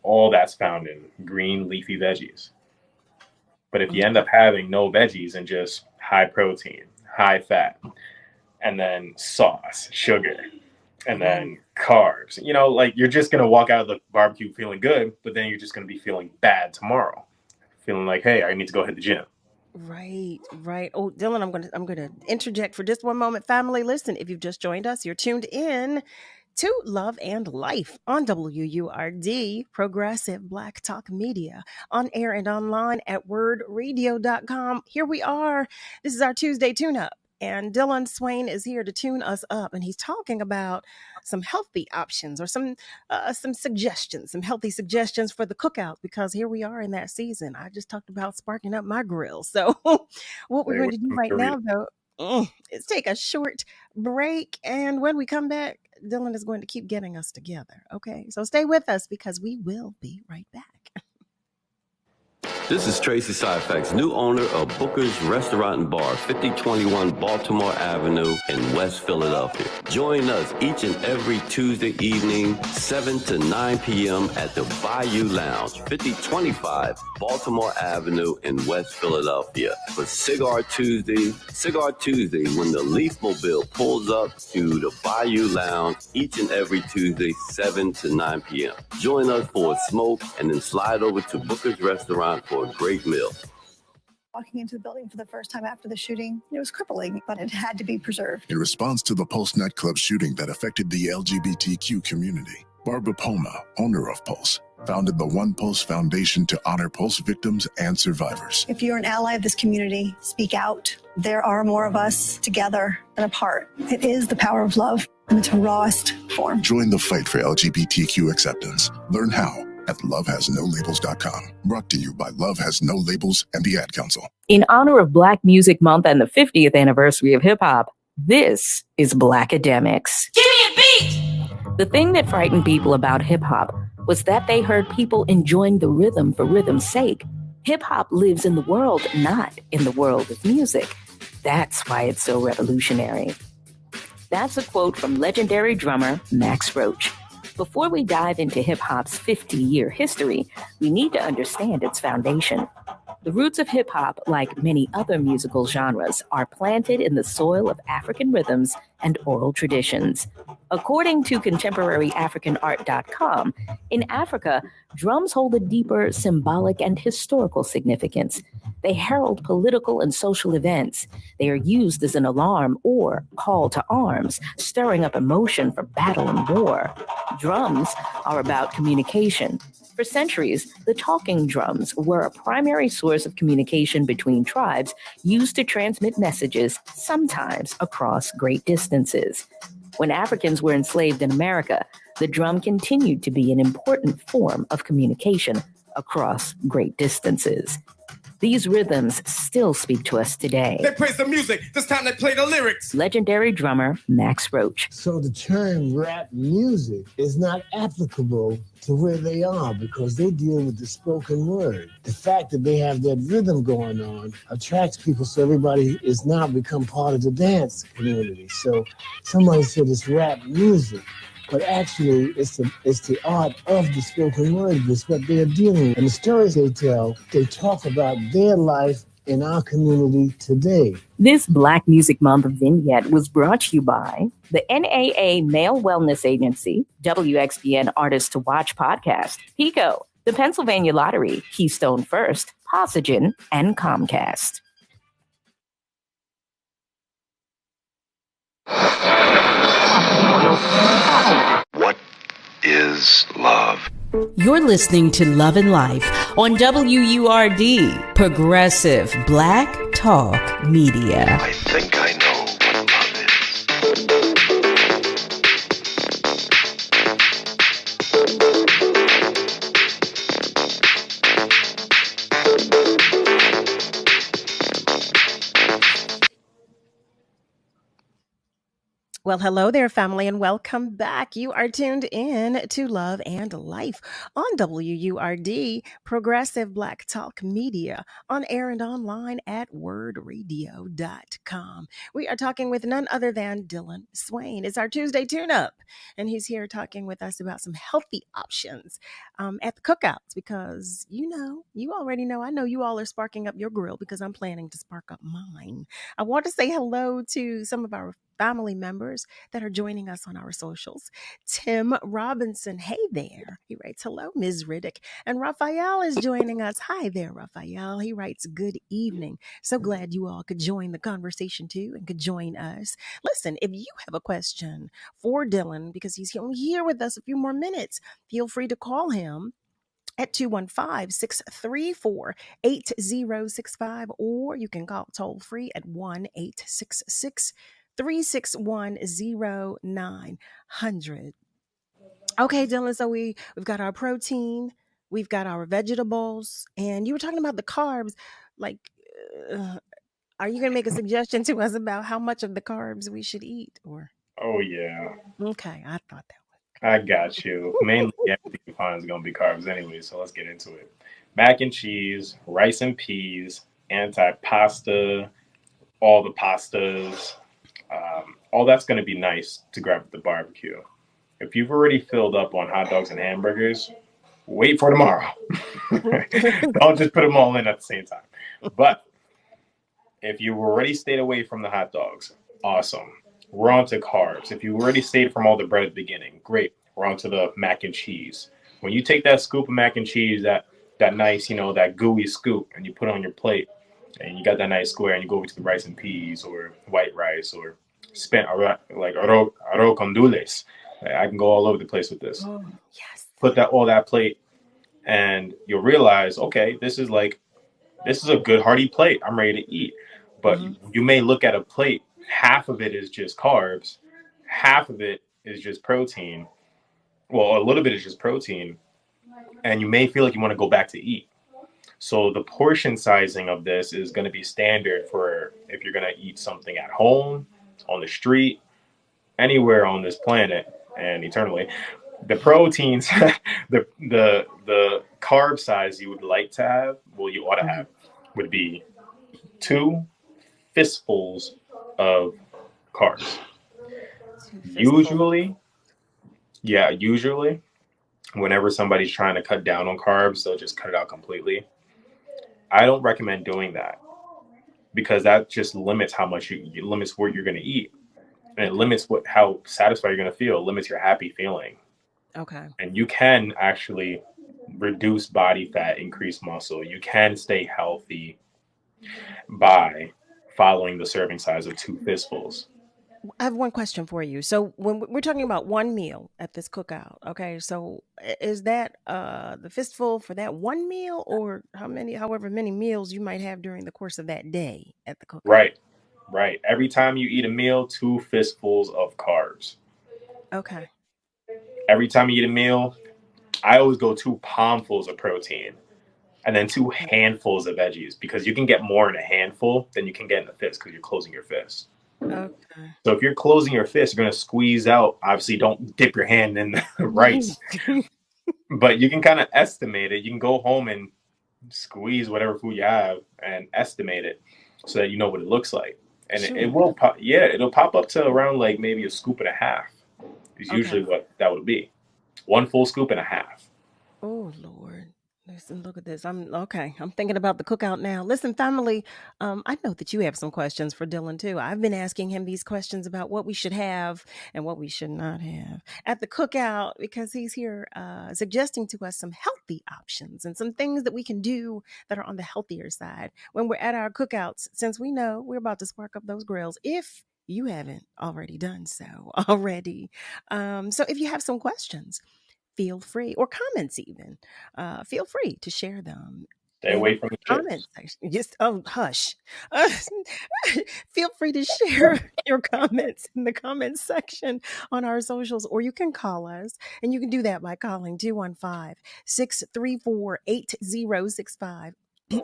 all that's found in green leafy veggies. But if you end up having no veggies and just high protein, high fat, and then sauce, sugar, and then carbs, you're just going to walk out of the barbecue feeling good, but then you're just going to be feeling bad tomorrow. Feeling like, hey, I need to go hit the gym. Right. Oh, Dillon, I'm gonna interject for just one moment. Family, listen, if you've just joined us, you're tuned in to Love and Life on WURD, Progressive Black Talk Media, on air and online at wordradio.com. Here we are. This is our Tuesday tune-up, and DILLON SWAINE is here to tune us up, and he's talking about some healthy options or some suggestions, some healthy suggestions for the cookout, because here we are in that season. I just talked about sparking up my grill. So what we're going to do right now, though, is take a short break, and when we come back, Dillon is going to keep getting us together. Okay, so stay with us because we will be right back. This is Tracy Syfax, new owner of Booker's Restaurant and Bar, 5021 Baltimore Avenue in West Philadelphia. Join us each and every Tuesday evening, 7 to 9 p.m. at the Bayou Lounge, 5025 Baltimore Avenue in West Philadelphia for Cigar Tuesday. Cigar Tuesday, when the Leaf Mobile pulls up to the Bayou Lounge each and every Tuesday, 7 to 9 p.m. Join us for a smoke and then slide over to Booker's Restaurant for a great meal. Walking into the building for the first time after the shooting, it was crippling, but it had to be preserved. In response to the Pulse nightclub shooting that affected the LGBTQ community, Barbara Poma, owner of Pulse, founded the One Pulse Foundation to honor Pulse victims and survivors. If you're an ally of this community, speak out. There are more of us together than apart. It is the power of love in its rawest form. Join the fight for LGBTQ acceptance. Learn how at lovehasnolabels.com. Brought to you by Love Has No Labels and the Ad Council. In honor of Black Music Month and the 50th anniversary of hip-hop, this is Blackademics. Give me a beat! The thing that frightened people about hip-hop was that they heard people enjoying the rhythm for rhythm's sake. Hip-hop lives in the world, not in the world of music. That's why it's so revolutionary. That's a quote from legendary drummer Max Roach. Before we dive into hip-hop's 50-year history, we need to understand its foundation. The roots of hip-hop, like many other musical genres, are planted in the soil of African rhythms and oral traditions. According to contemporaryafricanart.com, in Africa, drums hold a deeper symbolic and historical significance. They herald political and social events. They are used as an alarm or call to arms, stirring up emotion for battle and war. Drums are about communication. For centuries, the talking drums were a primary source of communication between tribes, used to transmit messages, sometimes across great distances. When Africans were enslaved in America, the drum continued to be an important form of communication across great distances. These rhythms still speak to us today. They praise the music. This time they play the lyrics. Legendary drummer Max Roach. So the term rap music is not applicable to where they are because they deal with the spoken word. The fact that they have that rhythm going on attracts people, so everybody is now become part of the dance community. So somebody said it's rap music. But actually, it's the art of the spoken word. It's what they're dealing with. And the stories they tell, they talk about their life in our community today. This Black Music Month vignette was brought to you by the NAA Male Wellness Agency, WXBN Artists to Watch podcast, PICO, the Pennsylvania Lottery, Keystone First, Possagen, and Comcast. What is love? You're listening to Love and Life on WURD, Progressive Black Talk Media. I think I know what love is. Well, hello there, family, and welcome back. You are tuned in to Love and Life on WURD, Progressive Black Talk Media, on air and online at wordradio.com. We are talking with none other than Dillon Swaine. It's our Tuesday tune-up, and he's here talking with us about some healthy options at the cookouts because, you already know, I know you all are sparking up your grill because I'm planning to spark up mine. I want to say hello to some of our family members that are joining us on our socials. Tim Robinson, hey there. He writes, hello, Ms. Riddick. And Raphael is joining us. Hi there, Raphael. He writes, good evening. So glad you all could join the conversation too and could join us. Listen, if you have a question for Dillon, because he's only here with us a few more minutes, feel free to call him at 215-634-8065, or you can call toll free at 1-866-361-0900. Okay, Dillon, so we've got our protein, we've got our vegetables, and you were talking about the carbs. Like, are you going to make a suggestion to us about how much of the carbs we should eat? Or Oh yeah, okay, I thought that. I got you. Mainly everything you find is gonna be carbs anyway, so let's get into it. Mac and cheese, rice and peas, anti-pasta, all the pastas, all that's gonna be nice to grab at the barbecue. If you've already filled up on hot dogs and hamburgers, wait for tomorrow. Don't just put them all in at the same time. But if you already stayed away from the hot dogs, awesome. We're on to carbs. If you already stayed from all the bread at the beginning, great. We're on to the mac and cheese. When you take that scoop of mac and cheese, that nice, that gooey scoop, and you put it on your plate, and you got that nice square, and you go over to the rice and peas or white rice or like arroz con dulces. I can go all over the place with this. Oh, yes. Put all that plate, and you'll realize, okay, this is a good hearty plate. I'm ready to eat. But you may look at a plate, half of it is just carbs, half of it is just protein. Well, a little bit is just protein, and you may feel like you want to go back to eat. So the portion sizing of this is going to be standard for if you're going to eat something at home, on the street, anywhere on this planet and eternally. The proteins, the carb size you would like to have, you ought to have, would be 2 fistfuls of carbs. Usually, whenever somebody's trying to cut down on carbs, they'll just cut it out completely. I don't recommend doing that because that just limits how much limits what you're going to eat, and it limits how satisfied you're going to feel. It limits your happy feeling. Okay. And you can actually reduce body fat, increase muscle. You can stay healthy by following the serving size of 2 fistfuls. I have one question for you. So when we're talking about one meal at this cookout, okay, so is that the fistful for that one meal, or however many meals you might have during the course of that day at the cookout? Right. Every time you eat a meal, 2 fistfuls of carbs. Okay. Every time you eat a meal, I always go 2 palmfuls of protein and then 2 handfuls of veggies, because you can get more in a handful than you can get in a fist because you're closing your fist. Okay. So if you're closing your fist, you're going to squeeze out. Obviously, don't dip your hand in the rice, but you can kind of estimate it. You can go home and squeeze whatever food you have and estimate it so that you know what it looks like. And Sure. it will pop. Yeah, it'll pop up to around like maybe a scoop and a half is usually what that would be. 1 full scoop and a half. Oh, Lord. Listen, look at this. I'm thinking about the cookout now. Listen, family, I know that you have some questions for Dillon too. I've been asking him these questions about what we should have and what we should not have at the cookout, because he's here suggesting to us some healthy options and some things that we can do that are on the healthier side when we're at our cookouts, since we know we're about to spark up those grills, if you haven't already done so already. So if you have some questions, feel free, or comments even, feel free to share them. Stay away from the comment section. Just hush. Feel free to share your comments in the comments section on our socials, or you can call us, and you can do that by calling 215-634-8065.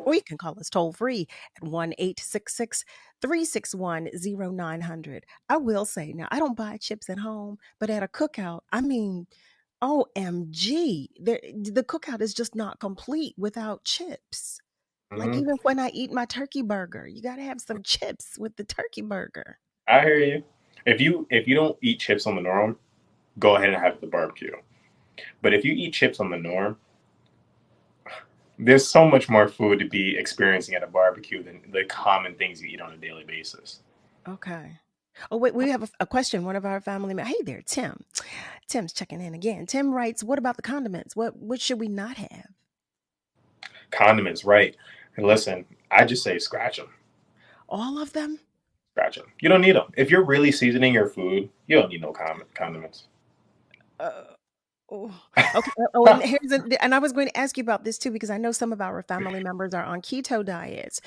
Or you can call us toll free at 1-866-361-0900. I will say, now, I don't buy chips at home, but at a cookout, I mean, OMG, the cookout is just not complete without chips. Like, even when I eat my turkey burger, you got to have some chips with the turkey burger. I hear you. If you don't eat chips on the norm, go ahead and have the barbecue. But if you eat chips on the norm, there's so much more food to be experiencing at a barbecue than the common things you eat on a daily basis. Okay. Oh, wait, we have a question. One of our family members. Hey there, Tim. Tim's checking in again. Tim writes, what about the condiments? What should we not have? Condiments, right? And listen, I just say scratch them. All of them? Scratch them. You don't need them. If you're really seasoning your food, you don't need no condiments. Oh, okay. Oh, and and I was going to ask you about this too, because I know some of our family members are on keto diets.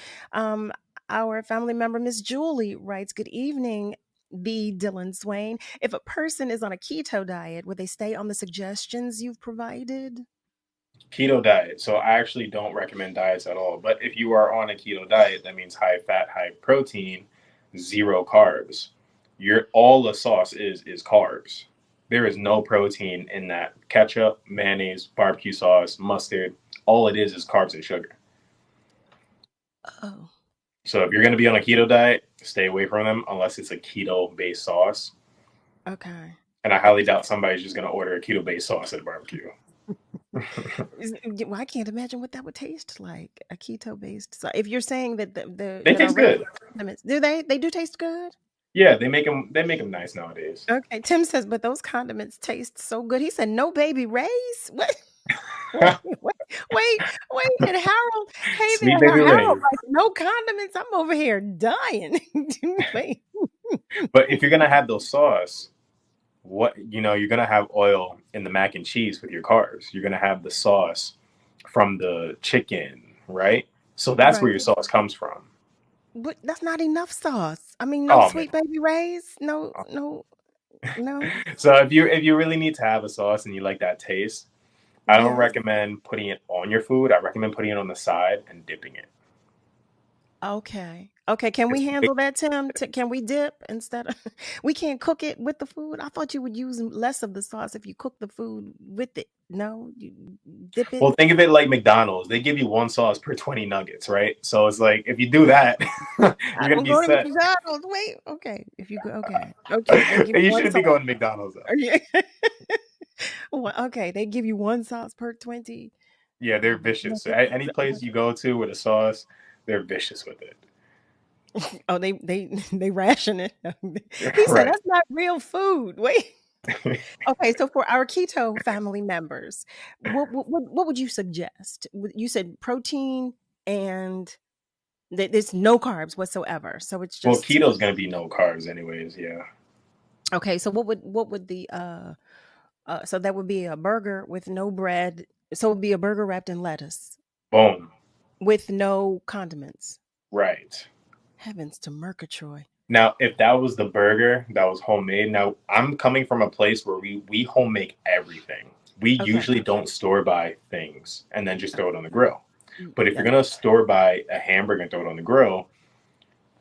Our family member, Miss Julie, writes, "Good evening, the Dillon Swaine. If a person is on a keto diet, would they stay on the suggestions you've provided?" Keto diet. So I actually don't recommend diets at all. But if you are on a keto diet, that means high fat, high protein, zero carbs. All the sauce is carbs. There is no protein in that ketchup, mayonnaise, barbecue sauce, mustard. All it is carbs and sugar. Oh. So if you're going to be on a keto diet, stay away from them unless it's a keto-based sauce. Okay. And I highly doubt somebody's just going to order a keto-based sauce at a barbecue. Well, I can't imagine what that would taste like, a keto-based. So if you're saying that they taste good, do they? They do taste good. Yeah, they make them nice nowadays. Okay, Tim says, but those condiments taste so good. He said, "No baby rays." What? wait, and Harold, hey Sweet there, baby Harold, rays. like, no condiments. I'm over here dying. Wait. But if you're gonna have those sauce, you're gonna have oil in the mac and cheese with your carbs. You're gonna have the sauce from the chicken, right? So that's where your sauce comes from. But that's not enough sauce. I mean, no sweet baby rays. No. So if you really need to have a sauce and you like that taste, I don't recommend putting it on your food. I recommend putting it on the side and dipping it. Okay. Can we handle that, Tim? Can we dip instead of? We can't cook it with the food. I thought you would use less of the sauce if you cook the food with it. No, you dip it. Well, think of it like McDonald's. They give you one sauce per 20 nuggets, right? So it's like if you do that, you're gonna be set. McDonald's. Wait, okay. If you go, okay. You shouldn't be going to McDonald's though. Well, okay, they give you one sauce per 20. Yeah, they're vicious. Any place you go to with a sauce, they're vicious with it. Oh, they ration it. He said that's not real food. Wait. Okay, so for our keto family members, what would you suggest? You said protein and there's no carbs whatsoever. So it's just keto's gonna be no carbs anyways. Yeah. Okay, so what would the so that would be a burger with no bread. So it would be a burger wrapped in lettuce. Boom. With no condiments. Right. Heavens to Murgatroyd. Now, if that was the burger that was homemade, now I'm coming from a place where we home make everything. We usually don't store buy things and then just throw it on the grill. But if you're gonna store buy a hamburger and throw it on the grill,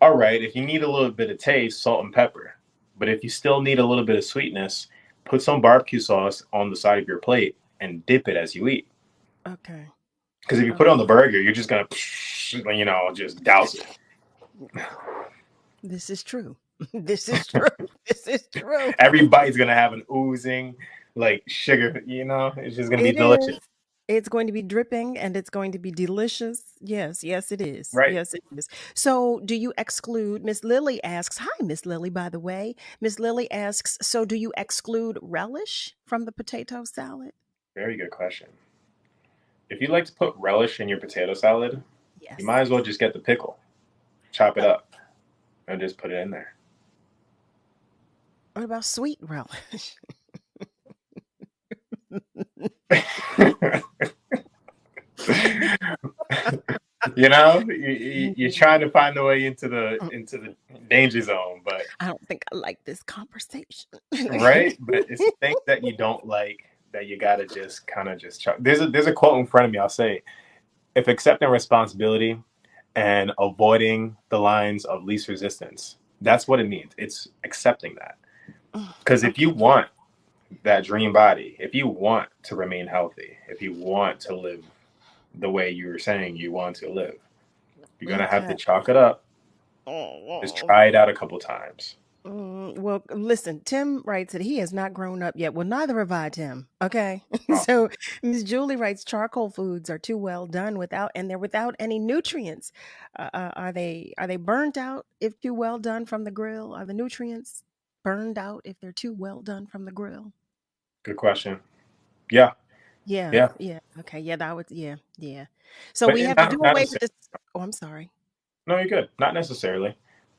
all right, if you need a little bit of taste, salt and pepper. But if you still need a little bit of sweetness, put some barbecue sauce on the side of your plate and dip it as you eat. Okay. Because if you put it on the burger, you're just gonna, just douse it. This is true. This is true. This is true. Everybody's gonna have an oozing like sugar. It's just gonna be delicious. It's going to be dripping and it's going to be delicious. Yes, it is. Right. Yes, it is. So do you exclude, Miss Lily asks, hi, Miss Lily, by the way. Miss Lily asks, so do you exclude relish from the potato salad? Very good question. If you like to put relish in your potato salad, you might as well just get the pickle, chop it up, and just put it in there. What about sweet relish? You're trying to find the way into the danger zone, but I don't think I like this conversation. Right? But it's things that you don't like that you gotta just kind of just try. There's a quote in front of me. I'll say, if accepting responsibility and avoiding the lines of least resistance, that's what it means. It's accepting that. Because if you want that dream body, if you want to remain healthy, if you want to live the way you were saying you want to live, you're gonna have to chalk it up. Just try it out a couple times. Well, listen, Tim writes that he has not grown up yet. Well, neither have I, Tim. Okay. Oh. So Ms. Julie writes charcoal foods are too well done and they're without any nutrients. Are they burnt out if too well done from the grill? Are the nutrients burned out if they're too well done from the grill? Good question. Yeah. Yeah. Okay. Yeah, that would, yeah. So But we have not, to do not away with necessarily. this. Oh, I'm sorry. No, you're good. Not necessarily.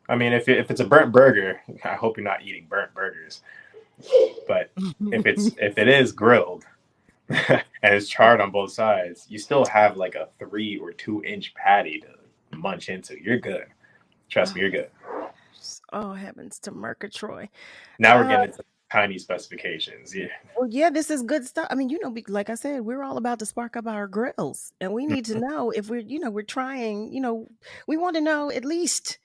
I mean, if it's a burnt burger, I hope you're not eating burnt burgers. But if it is grilled and it's charred on both sides, you still have like a 3 or 2 inch patty to munch into. You're good. Trust me, you're good. Oh, heavens to Murgatroyd. Now we're getting into tiny specifications. Yeah. Well, yeah, this is good stuff. I mean, like I said, we're all about to spark up our grills, and we need to know if we're trying, we want to know at least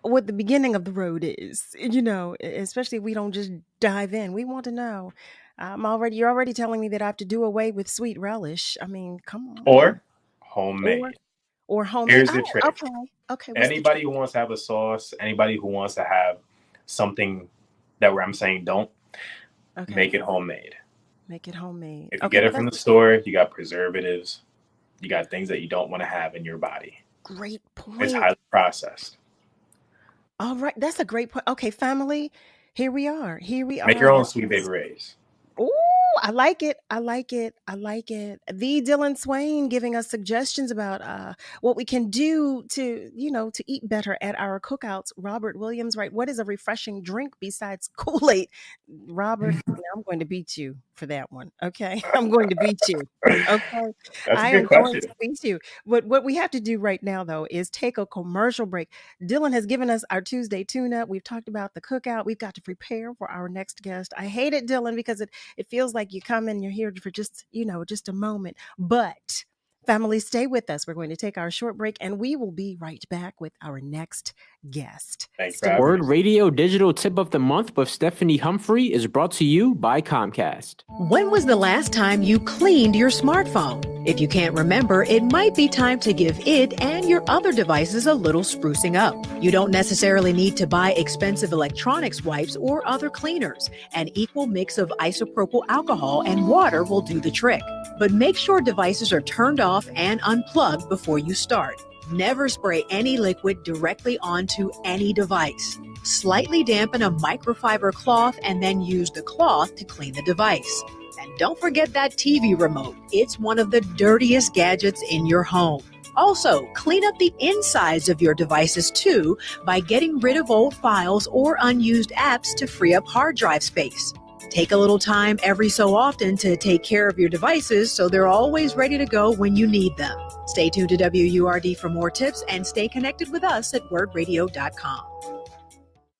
what the beginning of the road is, especially if we don't just dive in. We want to know. You're already telling me that I have to do away with sweet relish. I mean, come on. Or homemade. Or homemade. Here's the trick. Okay. Anybody who wants to have a sauce, anybody who wants to have something that where I'm saying don't, make it homemade. Make it homemade. If you get it from the store, you got preservatives. You got things that you don't want to have in your body. Great point. It's highly processed. All right. That's a great point. Okay, family, here we are. Make your own Sweet Baby Ray's. Ooh, I like it. The Dillon Swaine giving us suggestions about what we can do to eat better at our cookouts. Robert Williams, right? What is a refreshing drink besides Kool-Aid? Robert, I'm going to beat you for that one. Okay. I'm going to beat you. Okay. That's a good question. Going to beat you. What we have to do right now, though, is take a commercial break. Dillon has given us our Tuesday tune-up. We've talked about the cookout. We've got to prepare for our next guest. I hate it, Dillon, because it feels like you come and you're here for just a moment. But family, stay with us. We're going to take our short break and we will be right back with our next guest. Thanks. WURD Radio Digital Tip of the Month with Stephanie Humphrey is brought to you by Comcast. When was the last time you cleaned your smartphone? If you can't remember, it might be time to give it and your other devices a little sprucing up. You don't necessarily need to buy expensive electronics wipes or other cleaners. An equal mix of isopropyl alcohol and water will do the trick. But make sure devices are turned off and unplugged before you start. Never spray any liquid directly onto any device. Slightly dampen a microfiber cloth and then use the cloth to clean the device. And don't forget that TV remote. It's one of the dirtiest gadgets in your home. Also, clean up the insides of your devices too by getting rid of old files or unused apps to free up hard drive space. Take a little time every so often to take care of your devices so they're always ready to go when you need them. Stay tuned to WURD for more tips and stay connected with us at wordradio.com.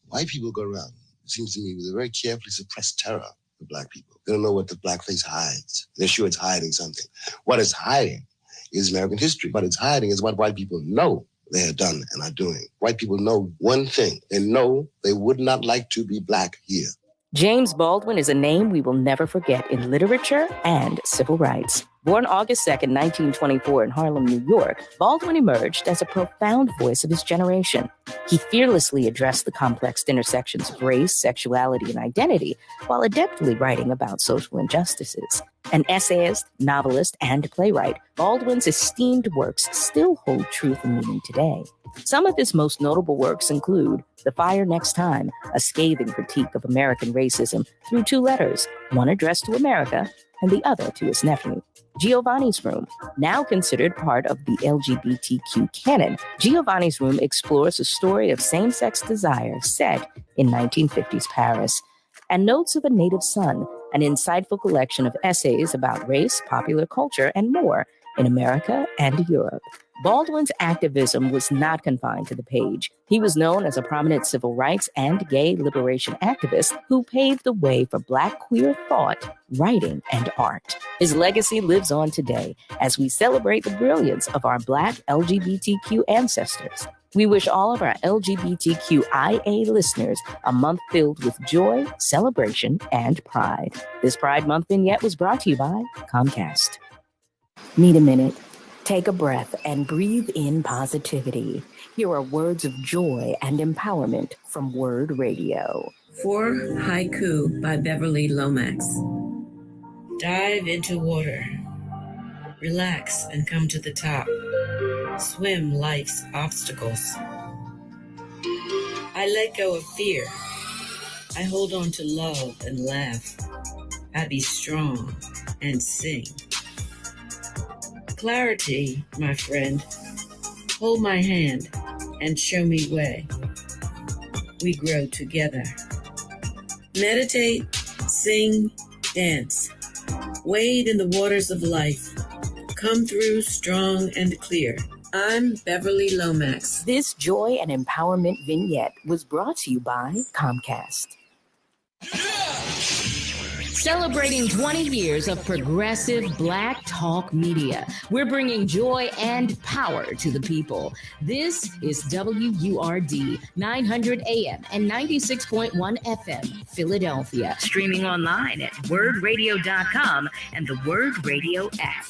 White people go around, it seems to me, with a very carefully suppressed terror for black people. They don't know what the blackface hides. They're sure it's hiding something. What it's hiding is American history. What it's hiding is what white people know they have done and are doing. White people know one thing. They know they would not like to be black here. James Baldwin is a name we will never forget in literature and civil rights. Born August 2nd, 1924 in Harlem, New York, Baldwin emerged as a profound voice of his generation. He fearlessly addressed the complex intersections of race, sexuality, and identity while adeptly writing about social injustices. An essayist, novelist, and playwright, Baldwin's esteemed works still hold truth and meaning today. Some of his most notable works include The Fire Next Time, a scathing critique of American racism through 2 letters, one addressed to America and the other to his nephew. Giovanni's Room, now considered part of the LGBTQ canon, Giovanni's Room explores a story of same-sex desire set in 1950s Paris. And Notes of a Native Son, an insightful collection of essays about race, popular culture, and more in America and Europe. Baldwin's activism was not confined to the page. He was known as a prominent civil rights and gay liberation activist who paved the way for Black queer thought, writing, and art. His legacy lives on today as we celebrate the brilliance of our Black LGBTQ ancestors. We wish all of our LGBTQIA listeners a month filled with joy, celebration, and pride. This Pride Month vignette was brought to you by Comcast. Need a minute Take a breath and breathe in positivity. Here are words of joy and empowerment from WURD Radio. For Haiku by Beverly Lomax. Dive into water. Relax and come to the top. Swim life's obstacles. I let go of fear. I hold on to love and laugh. I be strong and sing. Clarity, my friend. Hold my hand and show me way. We grow together. Meditate, sing, dance. Wade in the waters of life. Come through strong and clear. I'm Beverly Lomax. This joy and empowerment vignette was brought to you by Comcast. Celebrating 20 years of progressive Black talk media. We're bringing joy and power to the people. This is WURD 900 AM and 96.1 FM, Philadelphia. Streaming online at wordradio.com and the WURD Radio app.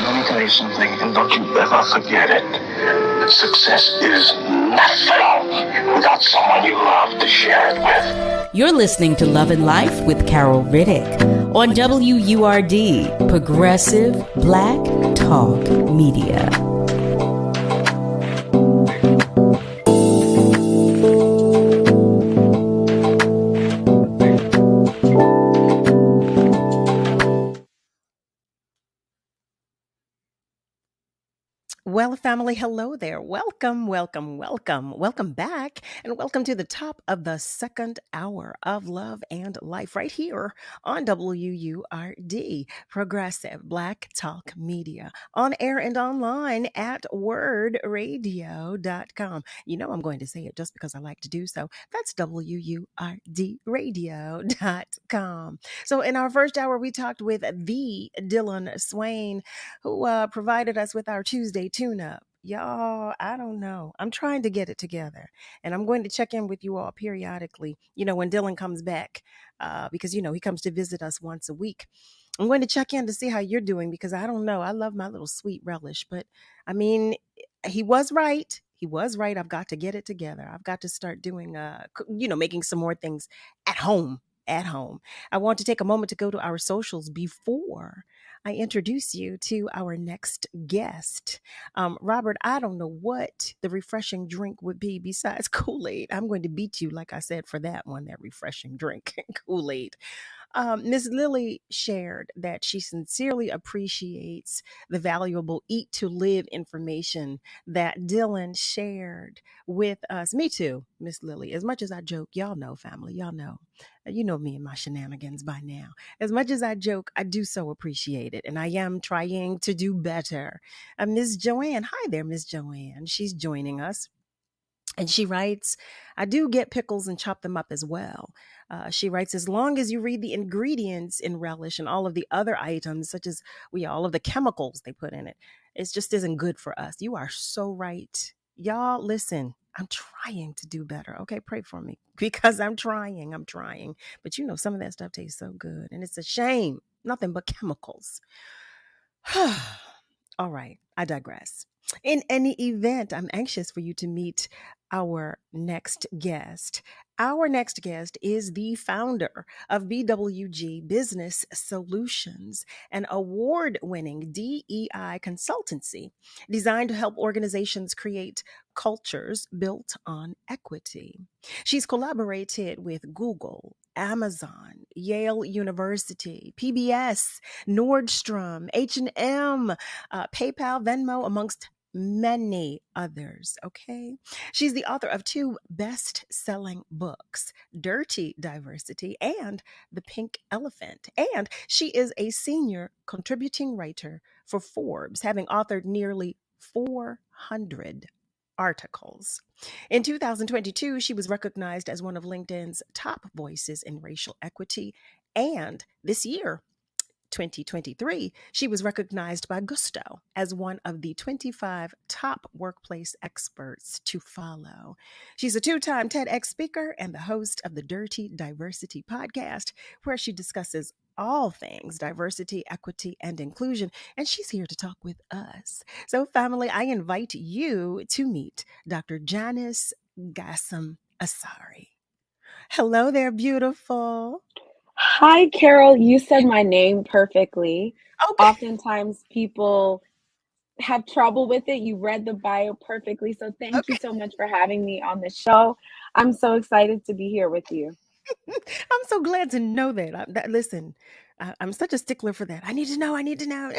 Let me tell you something, and don't you ever forget it. That success is nothing without someone you love to share it with. You're listening to Love and Life with Carol Riddick on WURD, Progressive Black Talk Media. Well, family, hello there. Welcome, welcome, welcome. Welcome back, and welcome to the top of the second hour of Love and Life right here on WURD, Progressive Black Talk Media, on air and online at wordradio.com. You know I'm going to say it just because I like to do so. That's WURDradio.com. So in our first hour, we talked with the DILLON SWAINE, who provided us with our Tuesday tune-up. Y'all, I don't know. I'm trying to get it together, and I'm going to check in with you all periodically, when Dylan comes back, because, he comes to visit us once a week. I'm going to check in to see how you're doing, because I don't know. I love my little sweet relish, but I mean, he was right. He was right. I've got to get it together. I've got to start doing, making some more things at home. I want to take a moment to go to our socials before I introduce you to our next guest. Robert, I don't know what the refreshing drink would be besides Kool-Aid. I'm going to beat you, like I said, for that one, that refreshing drink, Kool-Aid. Ms. Lily shared that she sincerely appreciates the valuable Eat to Live information that Dylan shared with us. Me too, Miss Lily. As much as I joke, y'all know, family, y'all know. You know me and my shenanigans by now. As much as I joke, I do so appreciate it, and I am trying to do better. Ms. Joanne, hi there, Ms. Joanne. She's joining us. And she writes, I do get pickles and chop them up as well. She writes, as long as you read the ingredients in relish and all of the other items, such as all of the chemicals they put in it, it just isn't good for us. You are so right. Y'all, listen, I'm trying to do better. Okay, pray for me, because I'm trying. But some of that stuff tastes so good, and it's a shame. Nothing but chemicals. All right, I digress. In any event, I'm anxious for you to meet our next guest. Our next guest is the founder of BWG Business Solutions, an award-winning DEI consultancy designed to help organizations create cultures built on equity. She's collaborated with Google, Amazon, Yale University, PBS, Nordstrom, H&M, PayPal, Venmo, amongst many others, okay? She's the author of 2 best-selling books, Dirty Diversity and The Pink Elephant. And she is a senior contributing writer for Forbes, having authored nearly 400 articles. In 2022, she was recognized as one of LinkedIn's top voices in racial equity. And this year, 2023, she was recognized by Gusto as one of the 25 top workplace experts to follow. She's a two-time TEDx speaker and the host of the Dirty Diversity podcast, where she discusses all things diversity, equity, and inclusion. And she's here to talk with us. So, family, I invite you to meet Dr. Janice Gassam Asarỳ. Hello there, beautiful. Hi, Carol. You said my name perfectly. Okay. Oftentimes people have trouble with it. You read the bio perfectly. So thank you so much for having me on the show. I'm so excited to be here with you. I'm so glad to know that. Listen, I'm such a stickler for that. I need to know.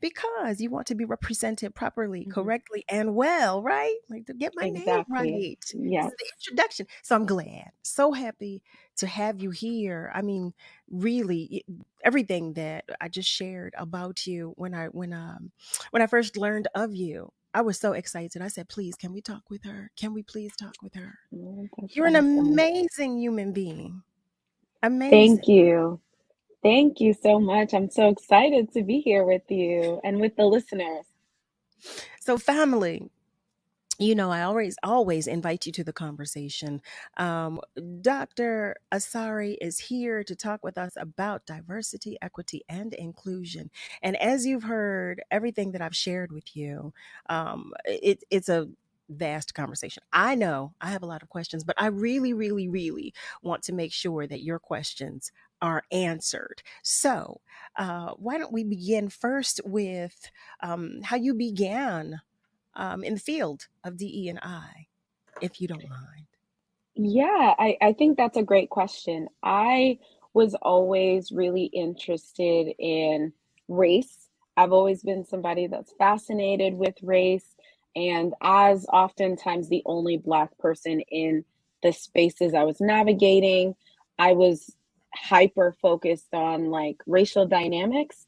Because you want to be represented properly, correctly, and well, right? Like to get my name right. Yes. This is the introduction. So I'm glad, so happy to have you here. I mean, really, everything that I just shared about you when I first learned of you, I was so excited. I said, please, can we talk with her? Can we please talk with her? You're an amazing human being. Amazing. Thank you. Thank you so much. I'm so excited to be here with you and with the listeners. So, family, I always invite you to the conversation. Dr. Asarỳ is here to talk with us about diversity, equity, and inclusion. And as you've heard, everything that I've shared with you, it's a vast conversation. I know I have a lot of questions, but I really, really, really want to make sure that your questions are answered. So, why don't we begin first with how you began in the field of DE&I, if you don't mind? Yeah, I think that's a great question. I was always really interested in race. I've always been somebody that's fascinated with race. And as oftentimes the only Black person in the spaces I was navigating, I was hyper focused on like racial dynamics.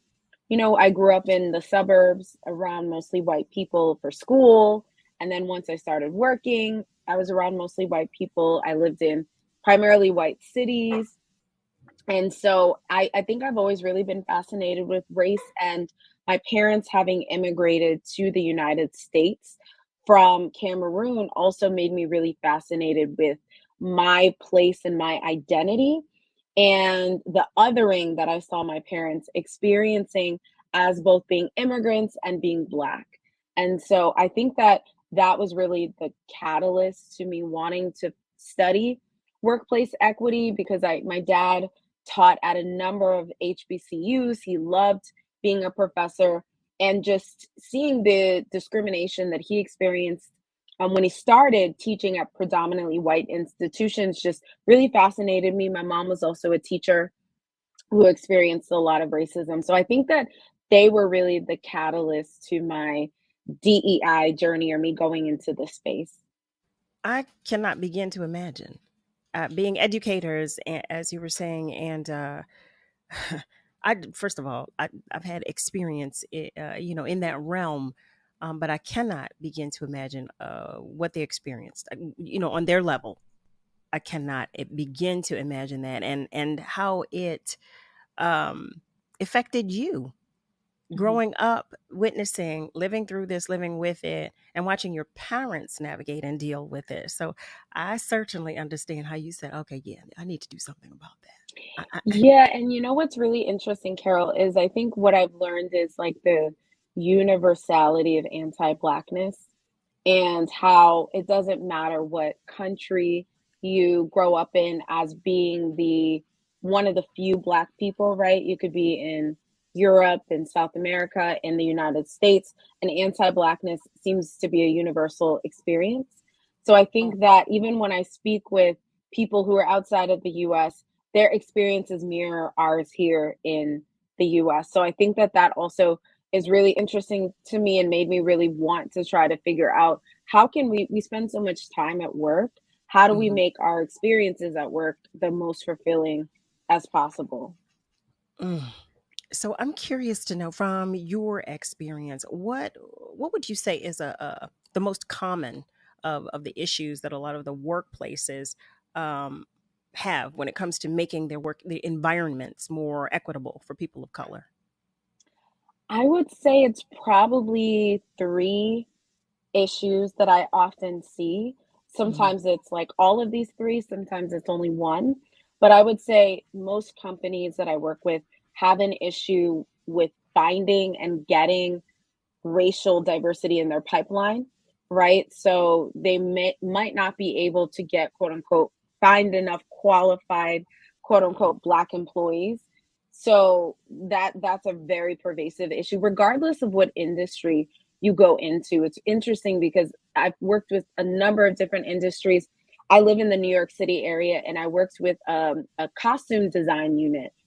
I grew up in the suburbs around mostly white people for school. And then once I started working, I was around mostly white people. I lived in primarily white cities. And so I think I've always really been fascinated with race, and my parents having immigrated to the United States from Cameroon also made me really fascinated with my place and my identity and the othering that I saw my parents experiencing as both being immigrants and being Black. And so I think that was really the catalyst to me wanting to study workplace equity, because my dad taught at a number of HBCUs. He loved being a professor, and just seeing the discrimination that he experienced when he started teaching at predominantly white institutions just really fascinated me. My mom was also a teacher who experienced a lot of racism. So I think that they were really the catalyst to my DEI journey, or me going into this space. I cannot begin to imagine being educators, as you were saying, and first of all, I've had experience, in that realm, but I cannot begin to imagine what they experienced, on their level. I cannot begin to imagine that, and how it affected you growing up, witnessing, living through this, living with it, and watching your parents navigate and deal with it. So I certainly understand how you said, okay, yeah, I need to do something about that. Yeah, and what's really interesting, Carol, is I think what I've learned is like the universality of anti-Blackness, and how it doesn't matter what country you grow up in as being one of the few Black people, right? You could be in Europe, in South America, in the United States, and anti-Blackness seems to be a universal experience. So I think that even when I speak with people who are outside of the US, their experiences mirror ours here in the US. So I think that also is really interesting to me, and made me really want to try to figure out, how can we spend so much time at work? How do we make our experiences at work the most fulfilling as possible? So I'm curious to know, from your experience, what would you say is the most common of the issues that a lot of the workplaces have when it comes to making the environments more equitable for people of color? I would say it's probably three issues that I often see. Sometimes it's like all of these three, sometimes it's only one. But I would say most companies that I work with have an issue with finding and getting racial diversity in their pipeline, right? So they might not be able to get, quote unquote, find enough qualified, quote unquote, Black employees. So that's a very pervasive issue, regardless of what industry you go into. It's interesting because I've worked with a number of different industries. I live in the New York City area, and I worked with a costume design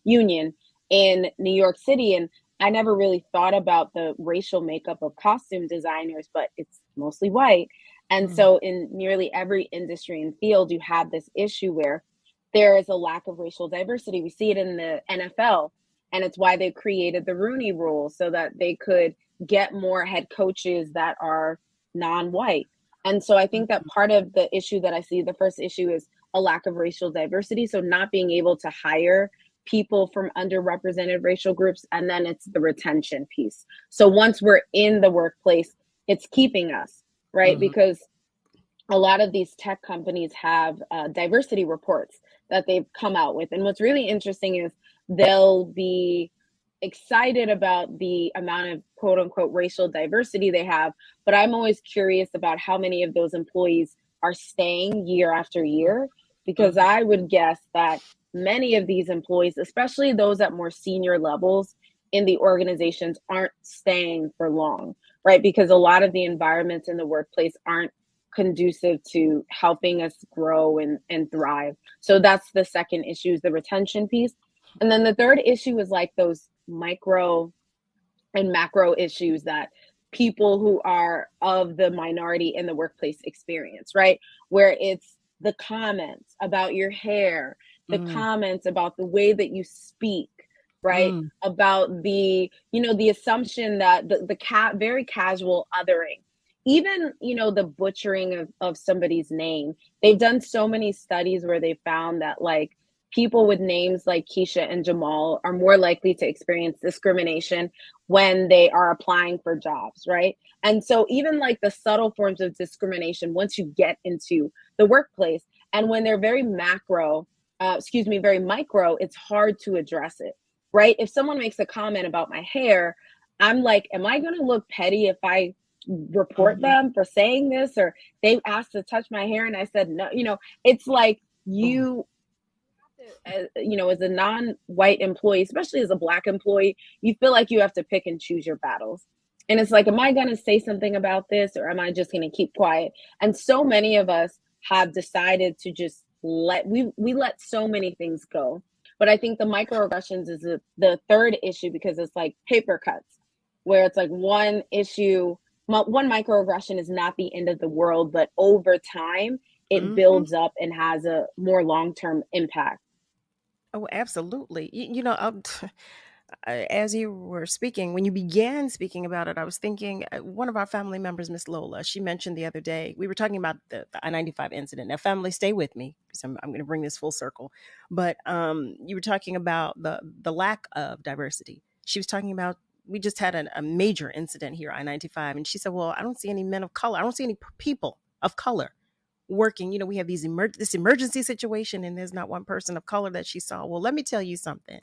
union in New York City, and I never really thought about the racial makeup of costume designers, but it's mostly white. And so in nearly every industry and field, you have this issue where there is a lack of racial diversity. We see it in the NFL, and it's why they created the Rooney Rule so that they could get more head coaches that are non-white. And so I think that part of the issue that I see, the first issue is a lack of racial diversity. So not being able to hire people from underrepresented racial groups, and then it's the retention piece. So once we're in the workplace, it's keeping us, right? Because a lot of these tech companies have diversity reports that they've come out with. And what's really interesting is they'll be excited about the amount of quote unquote racial diversity they have, but I'm always curious about how many of those employees are staying year after year, because I would guess that many of these employees, especially those at more senior levels in the organizations, aren't staying for long, right? Because a lot of the environments in the workplace aren't conducive to helping us grow and thrive. So that's the second issue, is the retention piece. And then the third issue is like those micro and macro issues that people who are of the minority in the workplace experience, right? Where it's the comments about your hair, the comments about the way that you speak, right? About the, the assumption that the very casual othering, even, the butchering of somebody's name. They've done so many studies where they found that like people with names like Keisha and Jamal are more likely to experience discrimination when they are applying for jobs, right? And so even like the subtle forms of discrimination, once you get into the workplace, and when they're very very micro, it's hard to address it, right? If someone makes a comment about my hair, I'm like, am I going to look petty if I report them for saying this? Or they asked to touch my hair and I said no. It's like you, as a non-white employee, especially as a Black employee, you feel like you have to pick and choose your battles. And it's like, am I going to say something about this, or am I just going to keep quiet? And so many of us have decided to just we let so many things go. But I think the microaggressions is the third issue, because it's like paper cuts, where it's like one microaggression is not the end of the world, but over time it builds up and has a more long-term impact. Oh, absolutely. As you were speaking, when you began speaking about it, I was thinking one of our family members, Miss Lola, she mentioned the other day, we were talking about the I-95 incident. Now, family, stay with me, because I'm going to bring this full circle. But you were talking about the lack of diversity. She was talking about, we just had a major incident here, I-95. And she said, well, I don't see any men of color. I don't see any people of color working. We have this emergency situation, and there's not one person of color that she saw. Well, let me tell you something.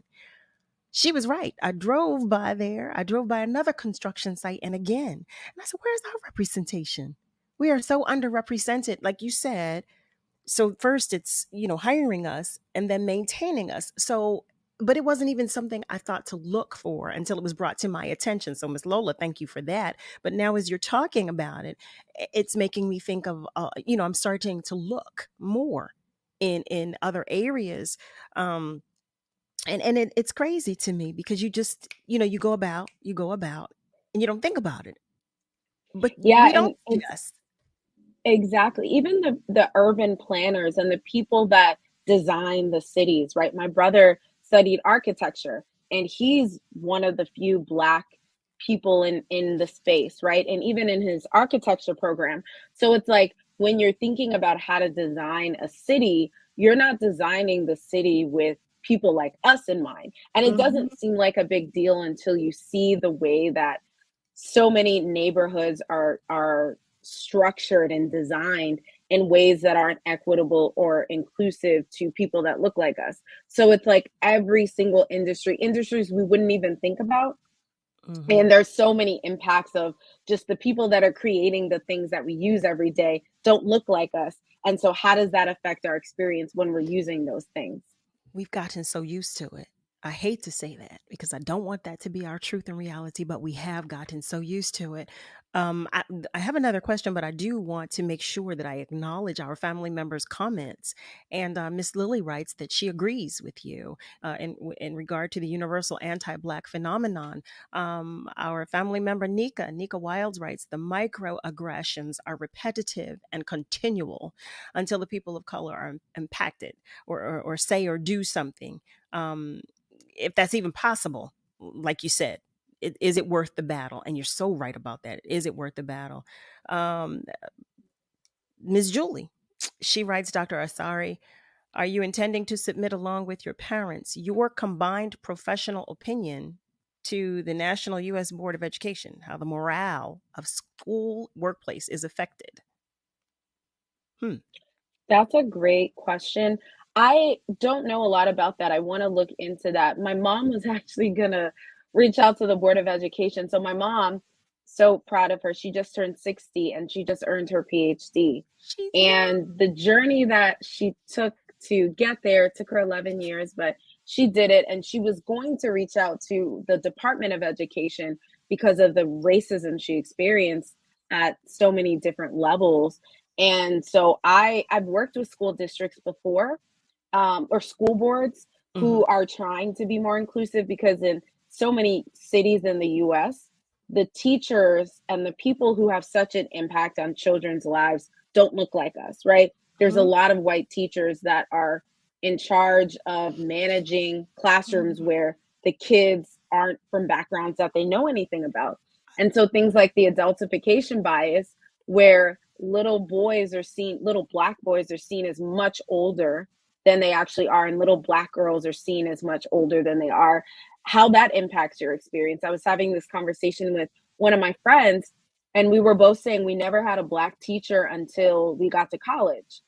She was right. I drove by there. I drove by another construction site, and again, and I said, where's our representation? We are so underrepresented, like you said. So first it's, hiring us and then maintaining us. So, but it wasn't even something I thought to look for until it was brought to my attention. So Miss Lola, thank you for that. But now as you're talking about it, it's making me think of, I'm starting to look more in other areas. And it's crazy to me, because you just, you go about and you don't think about it. But yeah, we don't. Yes. Exactly. Even the urban planners and the people that design the cities, right? My brother studied architecture, and he's one of the few Black people in the space, right? And even in his architecture program. So it's like, when you're thinking about how to design a city, you're not designing the city with people like us in mind. And it doesn't seem like a big deal until you see the way that so many neighborhoods are structured and designed in ways that aren't equitable or inclusive to people that look like us. So it's like every single industries we wouldn't even think about. And there's so many impacts of just the people that are creating the things that we use every day don't look like us. And so how does that affect our experience when we're using those things? We've gotten so used to it. I hate to say that because I don't want that to be our truth and reality, but we have gotten so used to it. I have another question, but I do want to make sure that I acknowledge our family members' comments. And Miss Lily writes that she agrees with you in regard to the universal anti-Black phenomenon. Our family member Nika Wilds writes, the microaggressions are repetitive and continual until the people of color are impacted or say or do something. If that's even possible, like you said, is it worth the battle? And you're so right about that. Is it worth the battle? Ms. Julie, she writes, Dr. Asarỳ, are you intending to submit along with your parents your combined professional opinion to the National U.S. Board of Education, how the morale of school workplace is affected? That's a great question. I don't know a lot about that. I want to look into that. My mom was actually going to reach out to the Board of Education. So my mom, so proud of her. She just turned 60 and she just earned her PhD. And the journey that she took to get there took her 11 years, but she did it. And she was going to reach out to the Department of Education because of the racism she experienced at so many different levels. And so I've worked with school districts before, or school boards who are trying to be more inclusive, because in so many cities in the US, the teachers and the people who have such an impact on children's lives don't look like us, right? There's a lot of white teachers that are in charge of managing classrooms where the kids aren't from backgrounds that they know anything about. And so things like the adultification bias, where little Black boys are seen as much older than they actually are, and little Black girls are seen as much older than they are, how that impacts your experience. I was having this conversation with one of my friends, and we were both saying we never had a Black teacher until we got to college.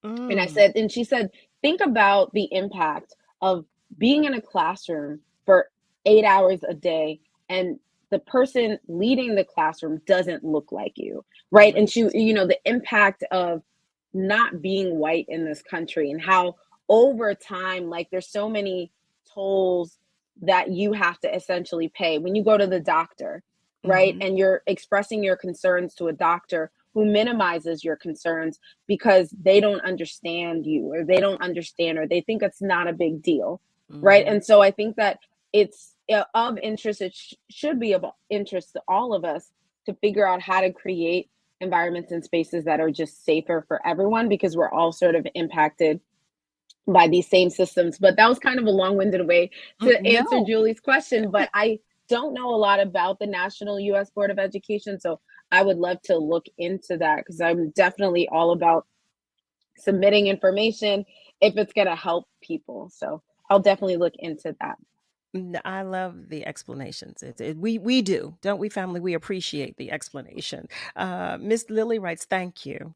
And she said, think about the impact of being in a classroom for 8 hours a day, and the person leading the classroom doesn't look like you, right? And she, the impact of not being white in this country, and how over time, like, there's so many tolls that you have to essentially pay when you go to the doctor, right? And you're expressing your concerns to a doctor who minimizes your concerns because they don't understand you, or they don't understand, or they think it's not a big deal, right? And so I think that it's of interest, it should be of interest to all of us to figure out how to create environments and spaces that are just safer for everyone, because we're all sort of impacted by these same systems. But that was kind of a long-winded way to answer Julie's question. But I don't know a lot about the National U.S. Board of Education, so I would love to look into that, because I'm definitely all about submitting information if it's going to help people. So I'll definitely look into that. I love the explanations. We do, don't we, family? We appreciate the explanation. Miss Lily writes, thank you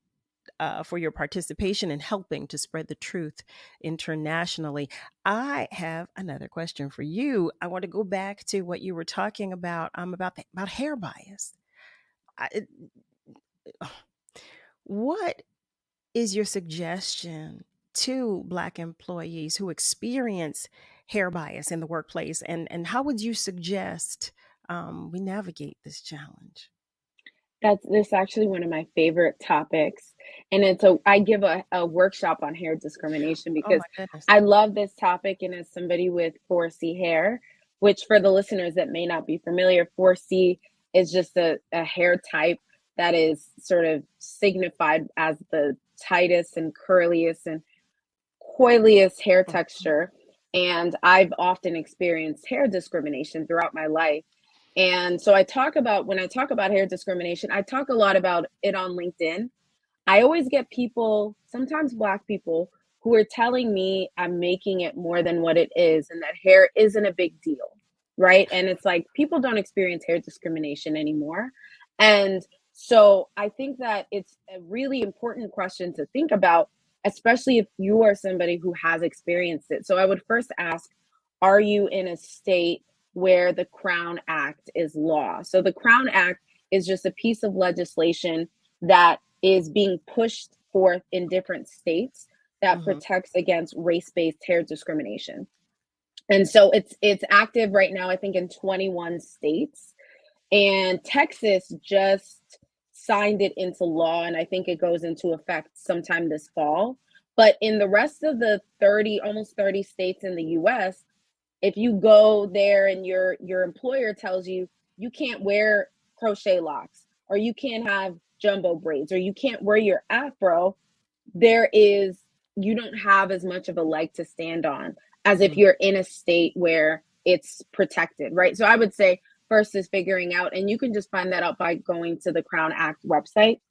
for your participation in helping to spread the truth internationally. I have another question for you. I want to go back to what you were talking about, about hair bias. What is your suggestion to Black employees who experience hair bias in the workplace, and how would you suggest we navigate this challenge? That's actually one of my favorite topics, and I give a workshop on hair discrimination because I love this topic. And as somebody with 4C hair, which for the listeners that may not be familiar, 4C is just a hair type that is sort of signified as the tightest and curliest and coiliest hair texture. And I've often experienced hair discrimination throughout my life. And so when I talk about hair discrimination, I talk a lot about it on LinkedIn. I always get people, sometimes Black people, who are telling me I'm making it more than what it is and that hair isn't a big deal, right? And it's like people don't experience hair discrimination anymore. And so I think that it's a really important question to think about, especially if you are somebody who has experienced it. So I would first ask, are you in a state where the Crown Act is law? So the Crown Act is just a piece of legislation that is being pushed forth in different states that protects against race-based hair discrimination. And so it's active right now, I think, in 21 states. And Texas just signed it into law, and I think it goes into effect sometime this fall. But in the rest of the almost 30 states in the US, if you go there and your employer tells you you can't wear crochet locks, or you can't have jumbo braids, or you can't wear your afro, you don't have as much of a leg to stand on as if you're in a state where it's protected, right? So I would say first is figuring out, and you can just find that out by going to the Crown Act website.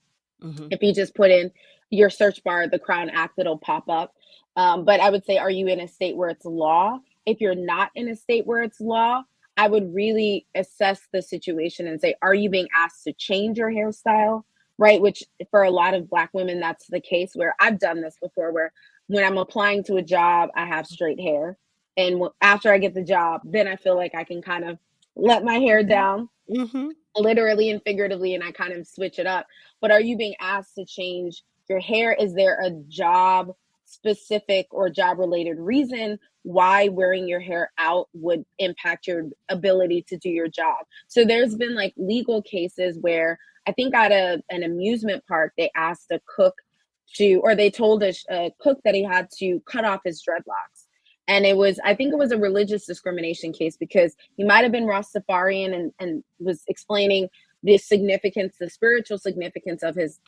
If you just put in your search bar, the Crown Act, it'll pop up. But I would say, are you in a state where it's law? If you're not in a state where it's law, I would really assess the situation and say, are you being asked to change your hairstyle? Right? Which for a lot of Black women, that's the case, where I've done this before, where when I'm applying to a job, I have straight hair. And after I get the job, then I feel like I can kind of let my hair down, literally and figuratively, and I kind of switch it up. But are you being asked to change your hair? Is there a job specific or job related reason why wearing your hair out would impact your ability to do your job? So there's been like legal cases where I think at an amusement park, they asked a cook they told a cook that he had to cut off his dreadlocks. And I think it was a religious discrimination case, because he might have been Rastafarian and was explaining the spiritual significance of his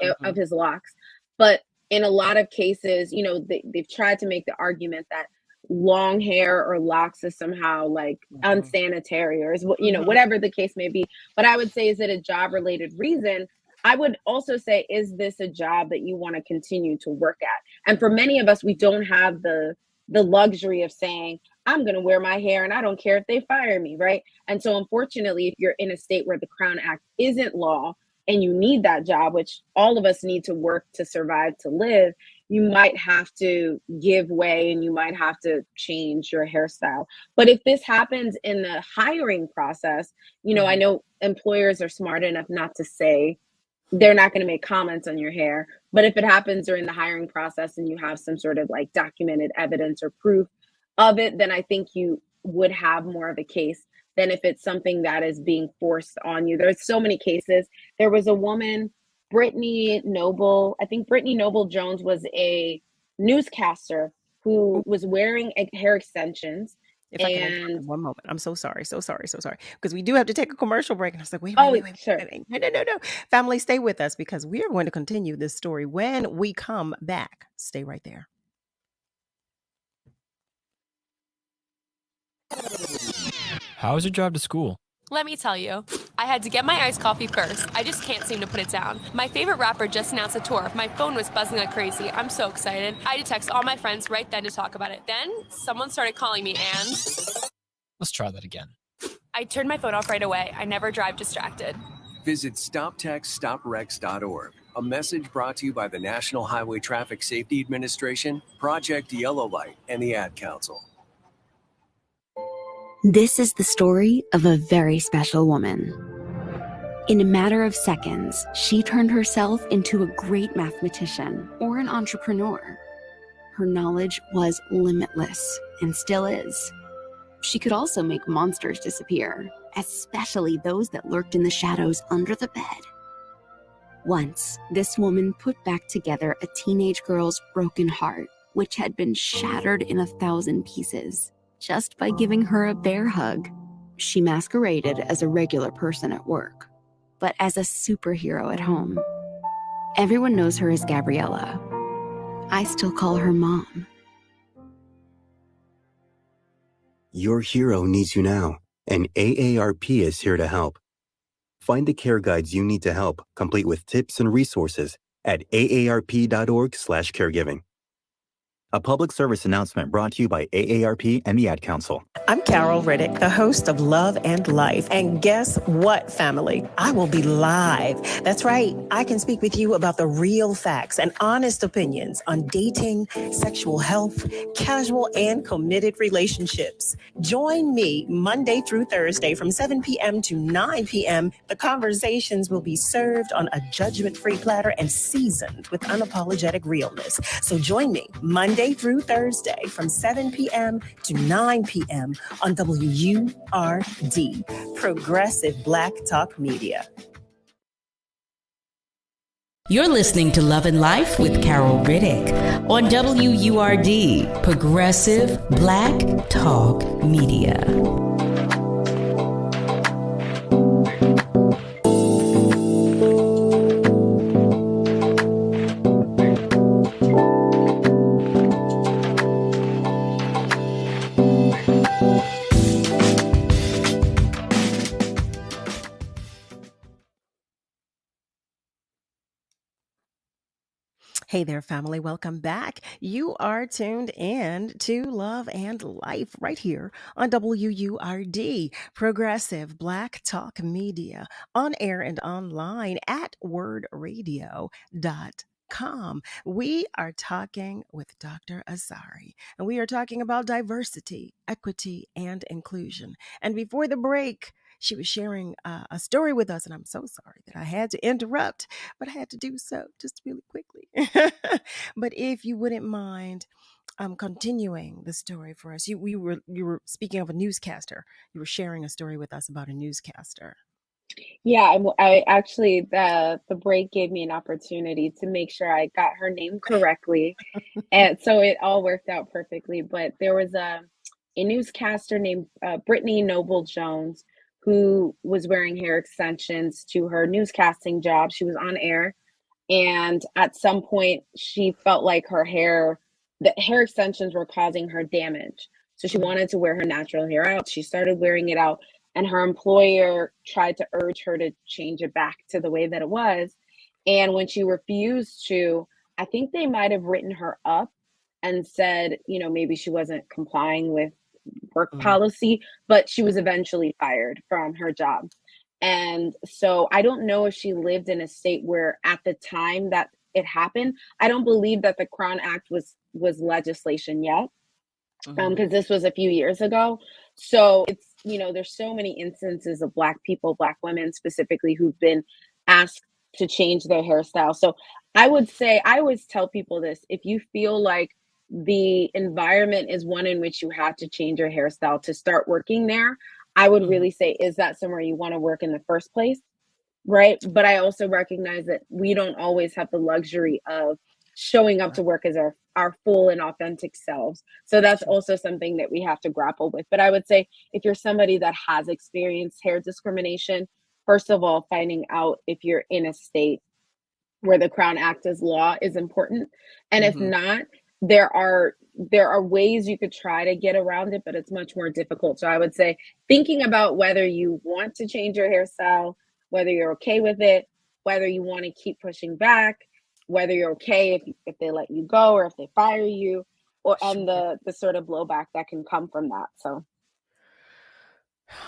locks. But in a lot of cases, they've tried to make the argument that long hair or locks is somehow like unsanitary, or is whatever the case may be. But I would say, is it a job related reason? I would also say, is this a job that you want to continue to work at? And for many of us, we don't have the luxury of saying, I'm going to wear my hair and I don't care if they fire me, right? And so unfortunately, if you're in a state where the Crown Act isn't law and you need that job, which all of us need to work to survive, to live, you might have to give way and you might have to change your hairstyle. But if this happens in the hiring process, I know employers are smart enough not to say, they're not going to make comments on your hair. But if it happens during the hiring process and you have some sort of like documented evidence or proof of it, then I think you would have more of a case than if it's something that is being forced on you. There's so many cases. There was a woman, Brittany Noble Jones was a newscaster who was wearing hair extensions. If I can interrupt one moment. I'm so sorry. Because we do have to take a commercial break. And I was like, wait. Sure. No. Family, stay with us, because we are going to continue this story when we come back. Stay right there. How was your drive to school? Let me tell you, I had to get my iced coffee first. I just can't seem to put it down. My favorite rapper just announced a tour. My phone was buzzing like crazy. I'm so excited. I had to text all my friends right then to talk about it. Then someone started calling me and... Let's try that again. I turned my phone off right away. I never drive distracted. Visit StopTextStopWrecks.org. A message brought to you by the National Highway Traffic Safety Administration, Project Yellow Light, and the Ad Council. This is the story of a very special woman. In a matter of seconds, she turned herself into a great mathematician or an entrepreneur. Her knowledge was limitless and still is. She could also make monsters disappear, especially those that lurked in the shadows under the bed. Once, this woman put back together a teenage girl's broken heart, which had been shattered in 1,000 pieces. Just by giving her a bear hug. She masqueraded as a regular person at work, but as a superhero at home. Everyone knows her as Gabriella. I still call her Mom. Your hero needs you now, and AARP is here to help. Find the care guides you need to help, complete with tips and resources at aarp.org/caregiving. A public service announcement brought to you by AARP and the Ad Council. I'm Carol Riddick, the host of Love and Life. And guess what, family? I will be live. That's right. I can speak with you about the real facts and honest opinions on dating, sexual health, casual and committed relationships. Join me Monday through Thursday from 7 p.m. to 9 p.m. The conversations will be served on a judgment-free platter and seasoned with unapologetic realness. So join me Monday through Thursday from 7 p.m. to 9 p.m. on WURD, Progressive Black Talk Media. You're listening to Love and Life with Carol Riddick on WURD, Progressive Black Talk Media. Hey there, family. Welcome back. You are tuned in to Love and Life right here on WURD, Progressive Black Talk Media, on air and online at wordradio.com. We are talking with Dr. Asarỳ, and we are talking about diversity, equity, and inclusion. And before the break, she was sharing a story with us, and I'm so sorry that I had to interrupt, but I had to do so just really quickly. But if you wouldn't mind continuing the story for us, you were speaking of a newscaster. You were sharing a story with us about a newscaster. Yeah, I actually, the break gave me an opportunity to make sure I got her name correctly, and so it all worked out perfectly. But there was a newscaster named Brittany Noble Jones, who was wearing hair extensions to her newscasting job. She was on air, and at some point she felt like the hair extensions were causing her damage. So she wanted to wear her natural hair out. She started wearing it out, and her employer tried to urge her to change it back to the way that it was. And when she refused to, I think they might have written her up and said, maybe she wasn't complying with work policy, but she was eventually fired from her job. And so I don't know if she lived in a state where at the time that it happened, I don't believe that the Crown Act was legislation yet, because this was a few years ago. So it's, there's so many instances of Black people, Black women specifically, who've been asked to change their hairstyle. So I would say, I always tell people this: if you feel like the environment is one in which you have to change your hairstyle to start working there, I would really say, is that somewhere you want to work in the first place? Right. But I also recognize that we don't always have the luxury of showing up to work as our full and authentic selves. So that's also something that we have to grapple with. But I would say, if you're somebody that has experienced hair discrimination, first of all, finding out if you're in a state where the Crown Act is law is important. And if not, there are ways you could try to get around it, but it's much more difficult. So I would say, thinking about whether you want to change your hairstyle, whether you're okay with it, whether you want to keep pushing back, whether you're okay if they let you go or if they fire you, and the sort of blowback that can come from that. So.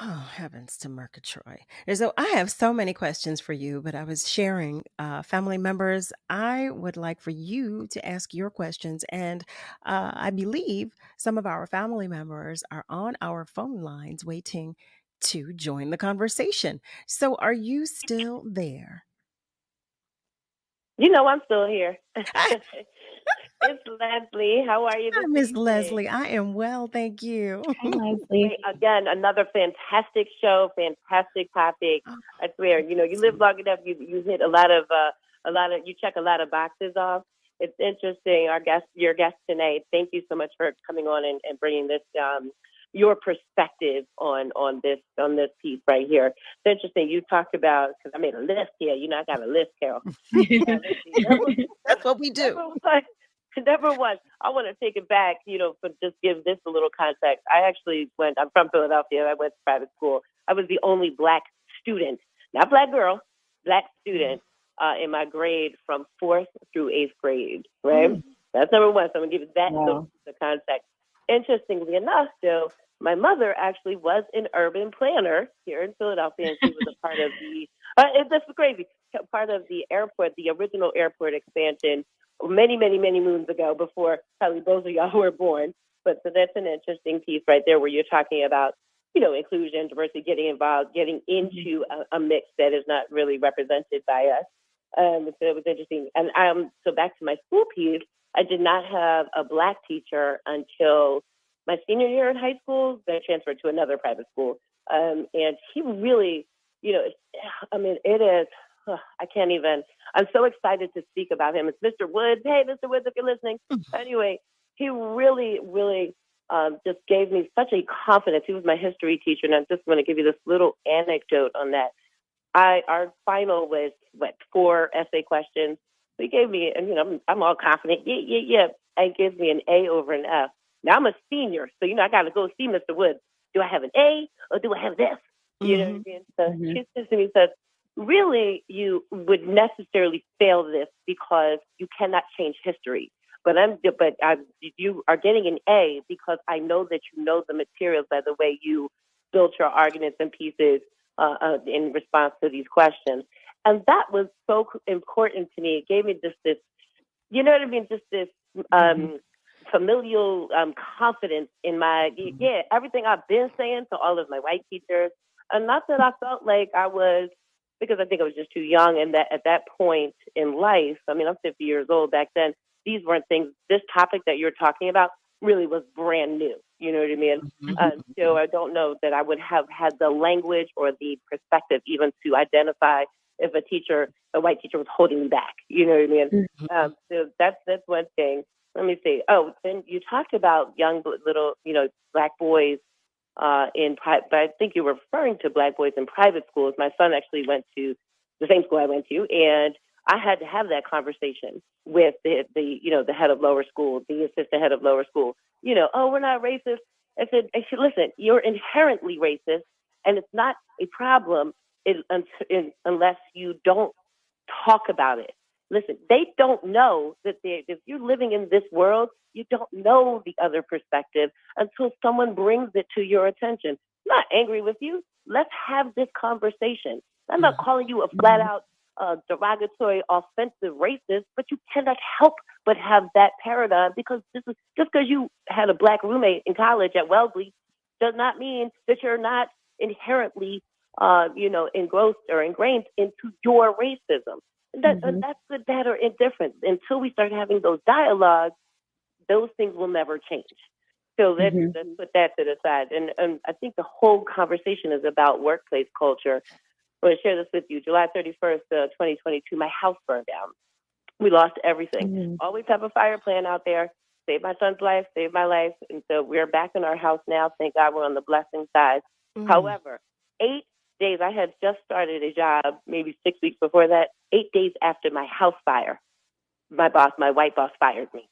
Oh, heavens to Murgatroyd. And so I have so many questions for you, but I was sharing family members. I would like for you to ask your questions. And I believe some of our family members are on our phone lines waiting to join the conversation. So are you still there? I'm still here. It's Leslie. How are you this Hi, Miss evening? Leslie. I am well, thank you. Hi, Leslie. Again, another fantastic show, fantastic topic. I swear, you live long enough, you hit a lot of you check a lot of boxes off. It's interesting. Your guest tonight. Thank you so much for coming on and bringing this your perspective on this piece right here. It's interesting. You talked about, because I made a list here. I got a list, Carol. That's what we do. Number one, I want to take it back, for just give this a little context. I'm from Philadelphia. I went to private school. I was the only Black student, not Black girl, Black student in my grade from 4th through 8th grade, right? That's number one. So I'm going to give you that the context. Interestingly enough, though, my mother actually was an urban planner here in Philadelphia, and she was a part of the, this is crazy, part of the airport, the original airport expansion many, many, many moons ago before probably both of y'all were born. But so that's an interesting piece right there where you're talking about, inclusion, diversity, getting involved, getting into a mix that is not really represented by us. So it was interesting. And so back to my school piece, I did not have a Black teacher until my senior year in high school. Then I transferred to another private school. And he really, it is, I can't even, I'm so excited to speak about him. It's Mr. Woods. Hey, Mr. Woods, if you're listening. Anyway, he really, really just gave me such a confidence. He was my history teacher. And I just want to give you this little anecdote on that. Our final was, 4 essay questions. So he gave me, and I'm all confident. Yeah. And gives me an A over an F. Now I'm a senior, so I got to go see Mr. Woods. Do I have an A or do I have this? You know what I mean? So she says to me, says, really, you would necessarily fail this because you cannot change history. But you are getting an A because I know that you know the materials by the way you built your arguments and pieces in response to these questions. And that was so important to me. It gave me just this, you know what I mean? Just this familial confidence in my, everything I've been saying to all of my white teachers. And not that I felt like I was, because I think I was just too young. And that at that point in life, I'm 50 years old back then, these weren't things, this topic that you're talking about really was brand new. You know what I mean? So I don't know that I would have had the language or the perspective even to identify if a white teacher was holding me back. You know what I mean? So that's one thing. Let me see. Oh, then you talked about young little, Black boys but I think you were referring to Black boys in private schools. My son actually went to the same school I went to, and I had to have that conversation with the head of lower school, the assistant head of lower school. We're not racist. I said, listen, you're inherently racist, and it's not a problem unless you don't talk about it. Listen, they don't know that if you're living in this world, you don't know the other perspective until someone brings it to your attention. I'm not angry with you. Let's have this conversation. I'm not calling you a flat out derogatory, offensive racist, but you cannot help but have that paradigm because just because you had a Black roommate in college at Wellesley does not mean that you're not inherently, engrossed or ingrained into your racism. That's good, bad, or indifferent. Until we start having those dialogues, those things will never change. So let's put that to the side. And I think the whole conversation is about workplace culture. I'm going to share this with you. July 31st, 2022, my house burned down. We lost everything. Always have a fire plan out there. Save my son's life, save my life. And so we're back in our house now. Thank God we're on the blessing side. However, 8 days, I had just started a job, maybe 6 weeks before that. 8 days after my house fire, my white boss fired me.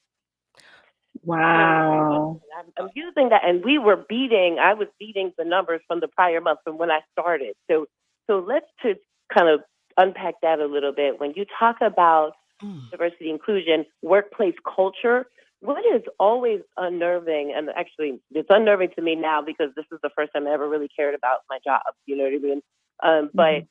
Wow. I'm using that. And I was beating the numbers from the prior month from when I started. So let's to kind of unpack that a little bit. When you talk about diversity, inclusion, workplace culture, what is always unnerving, and actually it's unnerving to me now because this is the first time I ever really cared about my job, you know what I mean? But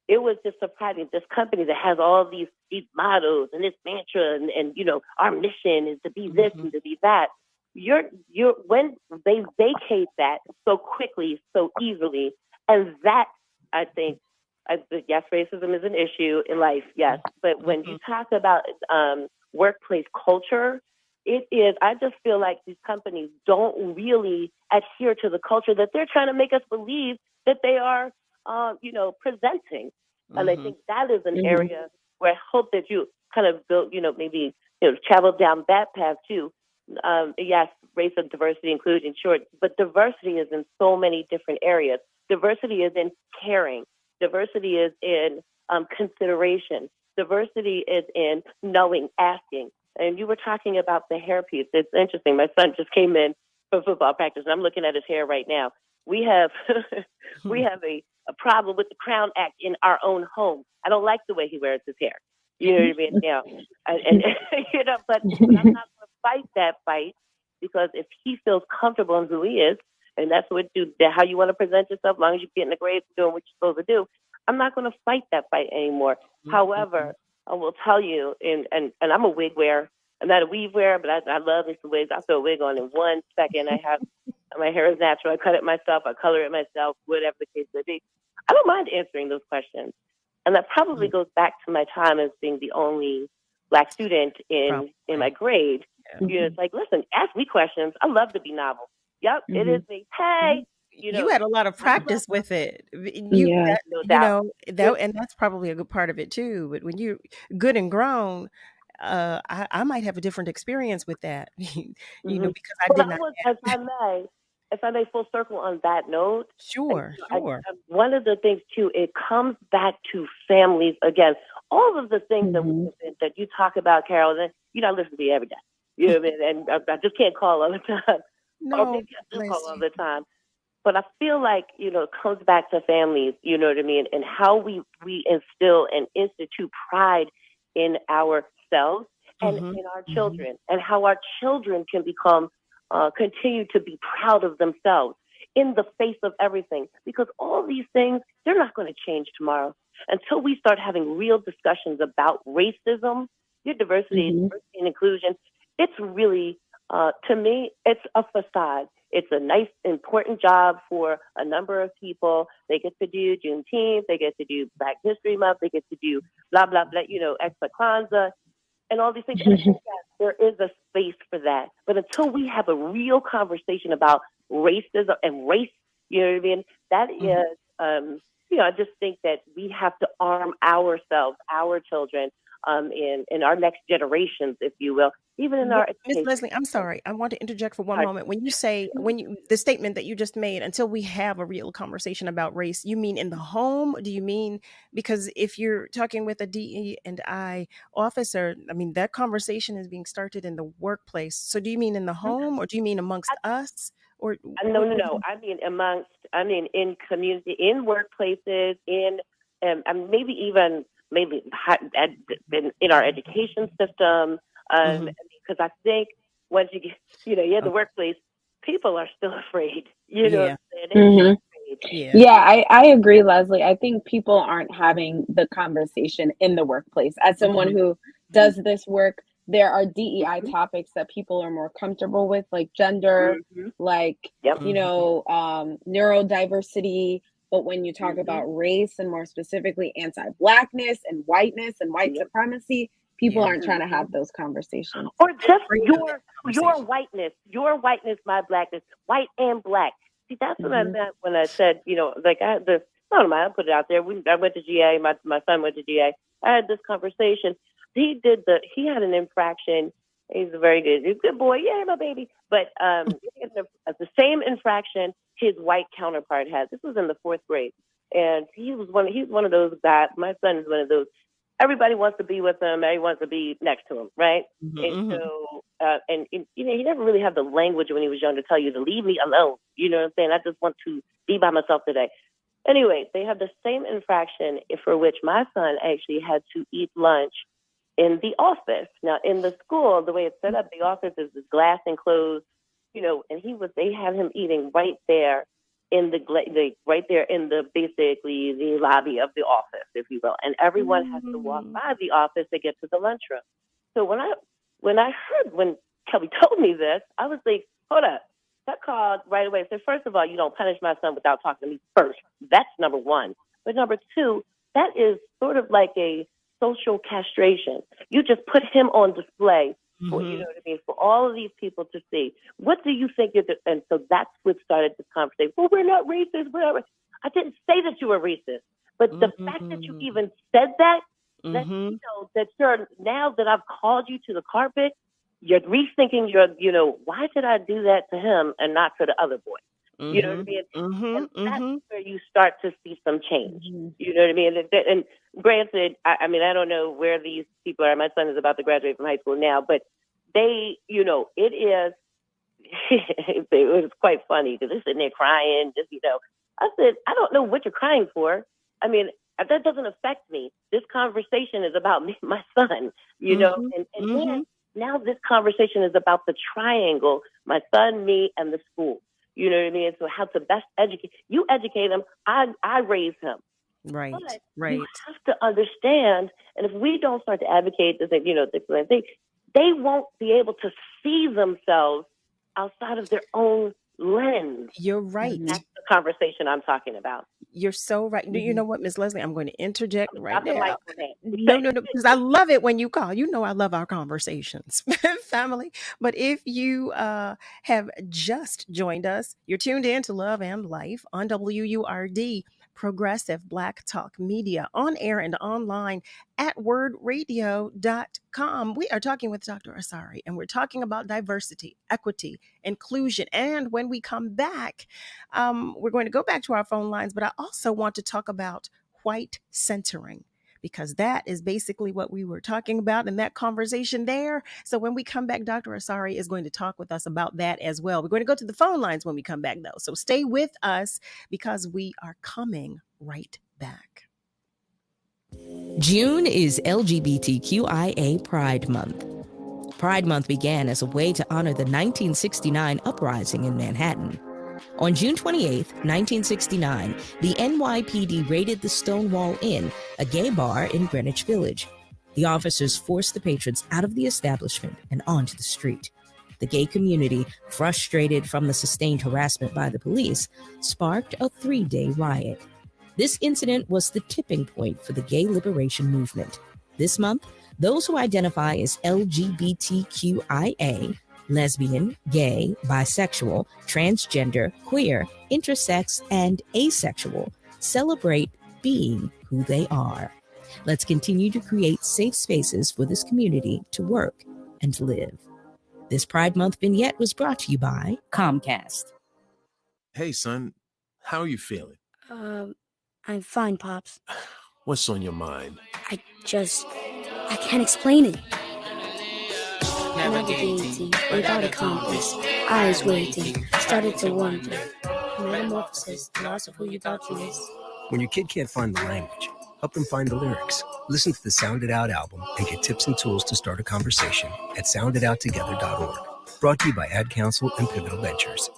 it was just surprising. This company that has all these mottos and this mantra and our mission is to be this and to be that. When they vacate that so quickly, so easily, and that, I think, yes, racism is an issue in life, yes. But when you talk about workplace culture, it is, I just feel like these companies don't really adhere to the culture that they're trying to make us believe that they are, presenting. And I think that is an area where I hope that you kind of build, maybe, travel down that path too. Yes, race and diversity, inclusion, sure, but diversity is in so many different areas. Diversity is in caring. Diversity is in consideration. Diversity is in knowing, asking. And you were talking about the hair piece. It's interesting. My son just came in for football practice, and I'm looking at his hair right now. We have a problem with the Crown Act in our own home. I don't like the way he wears his hair. You know what I mean? Now, and you know, but I'm not going to fight that fight, because if he feels comfortable in who he is, and that's how you want to present yourself, as long as you get in the grades and doing what you're supposed to do, I'm not going to fight that fight anymore. However, I will tell you, and I'm a wig wearer. I'm not a weave wearer, but I love me some wigs. I throw a wig on in 1 second. My hair is natural. I cut it myself. I color it myself, whatever the case may be. I don't mind answering those questions. And that probably goes back to my time as being the only Black student in my grade. You know, it's like, listen, ask me questions. I love to be novel. Yep, it is me. Hey, you had a lot of practice with it. No doubt. And that's probably a good part of it too. But when you're good and grown, I might have a different experience with that. You know, because I did not. If I may full circle on that note. Sure. One of the things too, it comes back to families again. All of the things that you talk about, Carol, that I listen to you every day. You know what I mean? And I just can't call all the time. No, or maybe I do call all the time. But I feel like, it comes back to families, you know what I mean, and how we instill and institute pride in ourselves and in our children, and how our children can continue to be proud of themselves in the face of everything. Because all these things, they're not going to change tomorrow until we start having real discussions about racism, diversity and inclusion. It's really, to me, it's a facade. It's a nice, important job for a number of people. They get to do Juneteenth, they get to do Black History Month, they get to do blah, blah, blah, Extra Kwanzaa, and all these things. And yes, there is a space for that. But until we have a real conversation about racism and race, you know what I mean, that is, I just think that we have to arm ourselves, our children, in our next generations, if you will, even in our Ms. Leslie, I'm sorry. I want to interject for one moment. When you say, the statement that you just made, until we have a real conversation about race, you mean in the home? Do you mean, because if you're talking with a DE&I officer, I mean, that conversation is being started in the workplace. So do you mean in the home, or do you mean amongst us? Or No. I mean in community, in workplaces, in maybe even in our education system, because I think once you get, you're in the workplace, people are still afraid. You know what I'm saying? Yeah, I agree, Leslie. I think people aren't having the conversation in the workplace. As someone who does this work, there are DEI topics that people are more comfortable with, like gender, like, neurodiversity. But when you talk about race, and more specifically anti-Blackness and whiteness and white supremacy, people aren't trying to have those conversations. Or just your whiteness, my Blackness, white and Black. See, that's what I meant when I said, I had this, I put it out there. I went to GA, my son went to GA. I had this conversation. He had an infraction. He's a good boy. Yeah, my baby. But the same infraction his white counterpart has. This was in the 4th grade. And he's one of those guys. My son is one of those. Everybody wants to be with him. Everybody wants to be next to him, right? And so, he never really had the language when he was young to tell you to leave me alone. You know what I'm saying? I just want to be by myself today. Anyway, they have the same infraction for which my son actually had to eat lunch in the office. Now, in the school, the way it's set up, the office is this glass enclosed, and they had him eating right there in basically the lobby of the office, if you will. And everyone has to walk by the office to get to the lunchroom. So when Kelby told me this, I was like, hold up. I called right away. So first of all, you don't punish my son without talking to me first. That's number one. But number two, that is sort of like a social castration. You just put him on display for, you know what I mean, for all of these people to see. What do you think you're doing? And so that's what started this conversation. Well, we're not racist, whatever. I didn't say that you were racist. But the fact that you even said that, lets you know that now that I've called you to the carpet, you're rethinking why did I do that to him and not to the other boy? You know what I mean? And that's where you start to see some change. You know what I mean? And granted, I mean, I don't know where these people are. My son is about to graduate from high school now, but they, it is, it was quite funny because they're sitting there crying, I said, I don't know what you're crying for. I mean, That doesn't affect me. This conversation is about me, my son, you know, and then now this conversation is about the triangle, my son, me, and the school. You know what I mean? So how to best educate. You educate him. I raise him. Right, But right. you have to understand, and if we don't start to advocate this, you know, different things, they won't be able to see themselves outside of their own lens. You're right. That's the conversation I'm talking about. You're so right. You know what, Miss Leslie? I'm going to interject right the now. mic, No, because I love it when you call. You know I love our conversations, family. But if you have just joined us, you're tuned in to Love and Life on WURD, Progressive Black Talk Media, on air and online at wordradio.com. We are talking with Dr. Asarỳ, and we're talking about diversity, equity, inclusion. And when we come back, we're going to go back to our phone lines, but I also want to talk about white centering, because that is basically what we were talking about in that conversation there. So when we come back, Dr. Asarỳ is going to talk with us about that as well. We're going to go to the phone lines when we come back, though. So stay with us because we are coming right back. June is LGBTQIA Pride Month. Pride Month began as a way to honor the 1969 uprising in Manhattan. On June 28, 1969, the NYPD raided the Stonewall Inn, a gay bar in Greenwich Village. The officers forced the patrons out of the establishment and onto the street. The gay community, frustrated from the sustained harassment by the police, sparked a 3-day riot. This incident was the tipping point for the gay liberation movement. This month, those who identify as LGBTQIA, lesbian, gay, bisexual, transgender, queer, intersex, and asexual, celebrate being who they are. Let's continue to create safe spaces for this community to work and to live. This Pride Month vignette was brought to you by Comcast. Hey, son, how are you feeling? I'm fine, Pops. What's on your mind? I can't explain it. Navigating without a compass, eyes waiting, started to wonder. Metamorphosis, loss of who you thought you was. When your kid can't find the language, help them find the lyrics. Listen to the Sound It Out album and get tips and tools to start a conversation at sounditouttogether.org. Brought to you by Ad Council and Pivotal Ventures.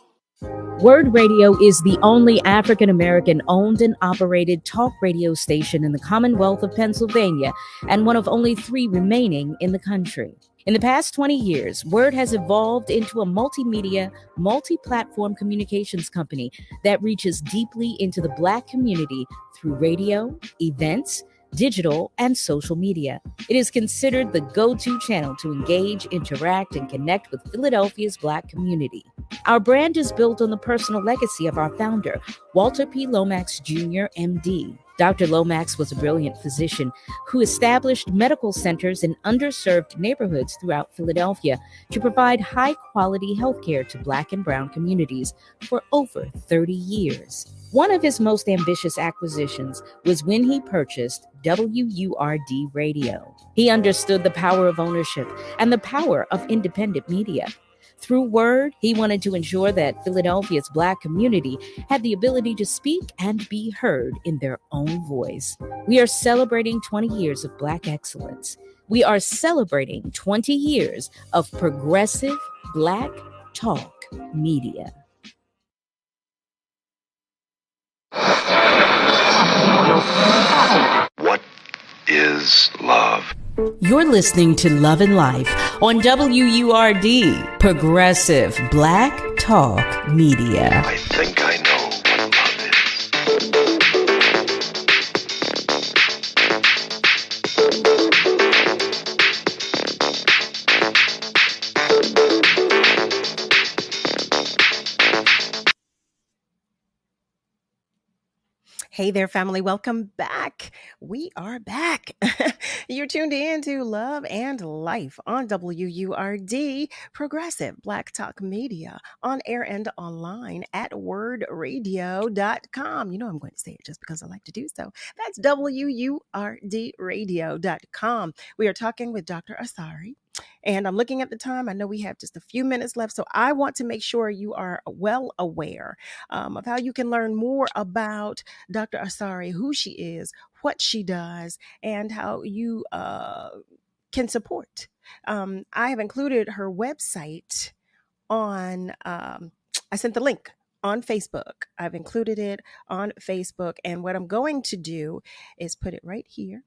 WURD Radio is the only African-American owned and operated talk radio station in the Commonwealth of Pennsylvania and one of only 3 remaining in the country. In the past 20 years, WURD has evolved into a multimedia, multi-platform communications company that reaches deeply into the Black community through radio, events, digital, and social media. It is considered the go-to channel to engage, interact, and connect with Philadelphia's Black community. Our brand is built on the personal legacy of our founder, Walter P. Lomax Jr., MD. Dr. Lomax was a brilliant physician who established medical centers in underserved neighborhoods throughout Philadelphia to provide high-quality healthcare to Black and Brown communities for over 30 years. One of his most ambitious acquisitions was when he purchased WURD Radio. He understood the power of ownership and the power of independent media. Through WURD, he wanted to ensure that Philadelphia's Black community had the ability to speak and be heard in their own voice. We are celebrating 20 years of Black excellence. We are celebrating 20 years of progressive Black talk media. What is love? You're listening to Love and Life on WURD, Progressive Black Talk Media. I think I know what love is. Hey there, family. Welcome back. We are back. You're tuned in to Love and Life on WURD, Progressive Black Talk Media, on air and online at wordradio.com. You know I'm going to say it just because I like to do so. That's WURDradio.com. We are talking with Dr. Asarỳ. And I'm looking at the time. I know we have just a few minutes left. So I want to make sure you are well aware of how you can learn more about Dr. Asarỳ, who she is, what she does, and how you can support. I have included her website on, I sent the link on Facebook. I've included it on Facebook. And what I'm going to do is put it right here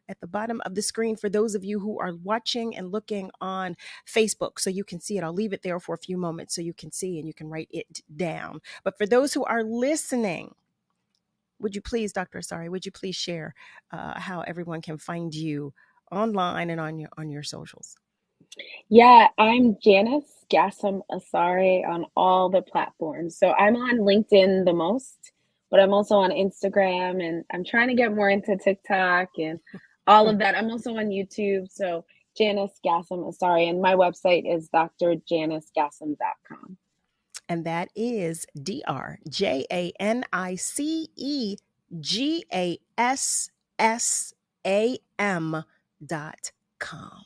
at the bottom of the screen for those of you who are watching and looking on Facebook so you can see it. I'll leave it there for a few moments so you can see and you can write it down. But for those who are listening, would you please, Dr. Asarỳ, would you please share how everyone can find you online and on your socials? Yeah, I'm Janice Gassam Asarỳ on all the platforms. So I'm on LinkedIn the most, but I'm also on Instagram, and I'm trying to get more into TikTok and all of that. I'm also on YouTube. So Janice Gassam Asarỳ, and my website is drjanicegassam.com. And that is DRJANICEGASSAM.com.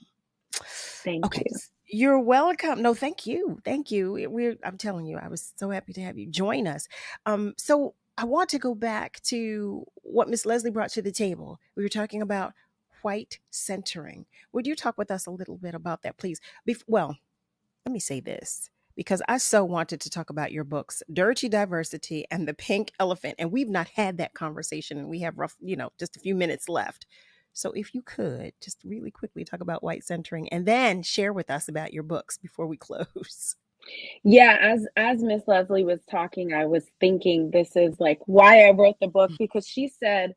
Thank you. You're welcome. No, thank you. Thank you. I'm telling you, I was so happy to have you join us. So I want to go back to what Miss Leslie brought to the table. We were talking about white centering. Would you talk with us a little bit about that, please? Well, let me say this, because I so wanted to talk about your books, Dirty Diversity and The Pink Elephant, and we've not had that conversation, and we have just a few minutes left. So if you could just really quickly talk about white centering and then share with us about your books before we close. Yeah, as Miss Leslie was talking, I was thinking this is like why I wrote the book, because she said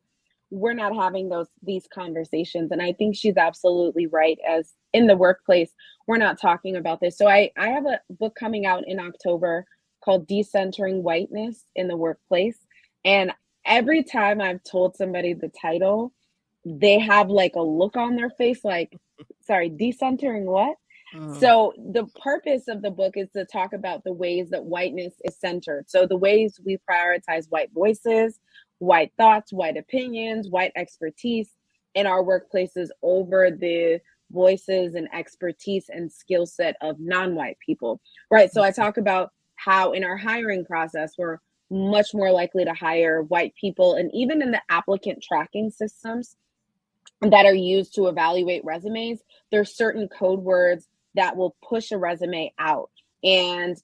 we're not having these conversations, and I think she's absolutely right. As in the workplace, we're not talking about this. So I have a book coming out in October called Decentering Whiteness in the Workplace, and every time I've told somebody the title, they have like a look on their face like, sorry, decentering what? So the purpose of the book is to talk about the ways that whiteness is centered. So the ways we prioritize white voices, white thoughts, white opinions, white expertise in our workplaces over the voices and expertise and skill set of non-white people, right? So I talk about how in our hiring process, we're much more likely to hire white people, and even in the applicant tracking systems that are used to evaluate resumes, there's certain code words that will push a resume out. And,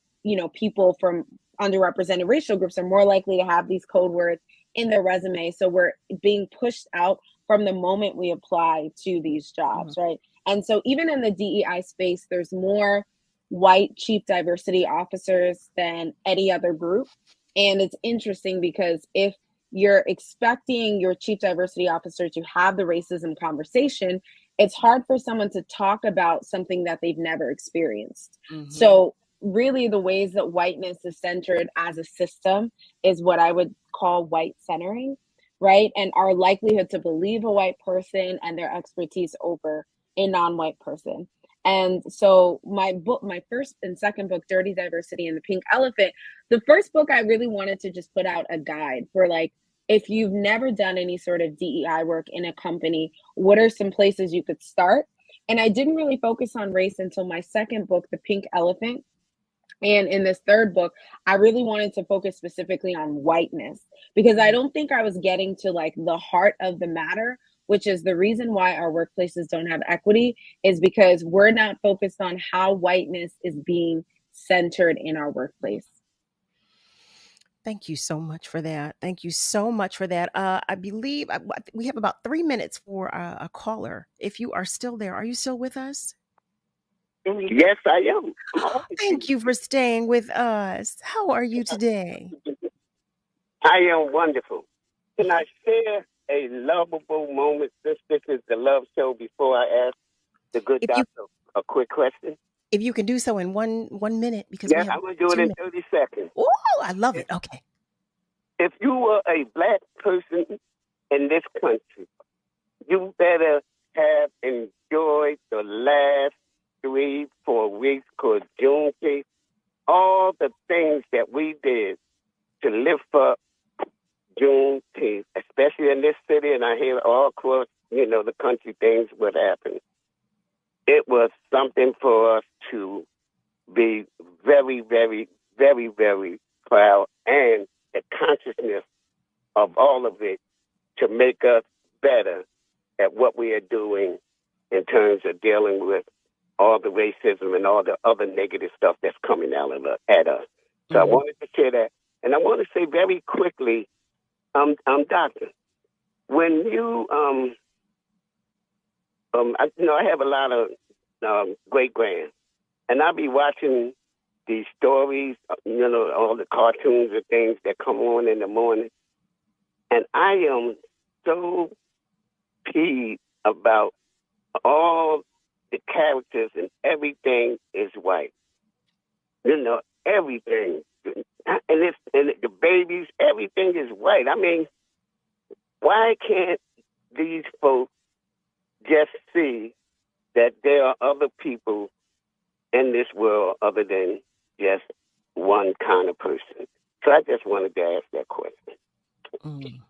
people from underrepresented racial groups are more likely to have these code words in their resume. So we're being pushed out from the moment we apply to these jobs, right? And so even in the DEI space, there's more white chief diversity officers than any other group. And it's interesting because if you're expecting your chief diversity officer to have the racism conversation, it's hard for someone to talk about something that they've never experienced. So really the ways that whiteness is centered as a system is what I would call white centering, right? And our likelihood to believe a white person and their expertise over a non-white person. And so my first and second book, Dirty Diversity and the Pink Elephant, the first book I really wanted to just put out a guide for like, if you've never done any sort of DEI work in a company, what are some places you could start? And I didn't really focus on race until my second book, The Pink Elephant. And in this third book, I really wanted to focus specifically on whiteness, because I don't think I was getting to like the heart of the matter, which is the reason why our workplaces don't have equity, is because we're not focused on how whiteness is being centered in our workplace. Thank you so much for that. Thank you so much for that. I believe we have about 3 minutes for a caller. If you are still there, are you still with us? Yes, I am. Thank you for staying with us. How are you today? I am wonderful. Can I share a lovable moment? This is the love show. Before I ask the good doctor a quick question. If you can do so in one minute, because yeah, I'm going to do it in 30 seconds. Oh, I love it. Okay. If you were a black person in this country, you better have enjoyed the last 3-4 weeks, because Juneteenth, all the things that we did to lift up Juneteenth, especially in this city, and I hear all across, the country, things would happen. it was something for us to be very, very, very, very proud, and the consciousness of all of it to make us better at what we are doing in terms of dealing with all the racism and all the other negative stuff that's coming out of at us. So I wanted to say that. And I want to say very quickly, Doctor, when you, I have a lot of great-grands, and I'll be watching these stories, all the cartoons and things that come on in the morning, and I am so peeved about all the characters and everything is white. Everything. And the babies, everything is white. I mean, why can't these folks just see that there are other people in this world other than just one kind of person? So I just wanted to ask that question.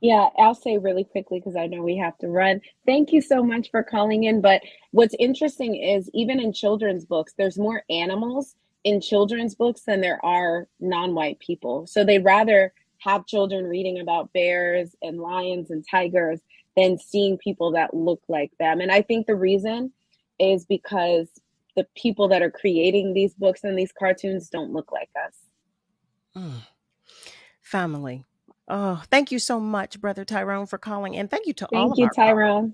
Yeah, I'll say really quickly because I know we have to run. Thank you so much for calling in. But what's interesting is even in children's books, there's more animals in children's books than there are non-white people. So they'd rather have children reading about bears and lions and tigers than seeing people that look like them. And I think the reason is because the people that are creating these books and these cartoons don't look like us. Family. Oh, thank you so much, Brother Tyrone, for calling. And thank you to all Thank of you, our Tyrone. callers.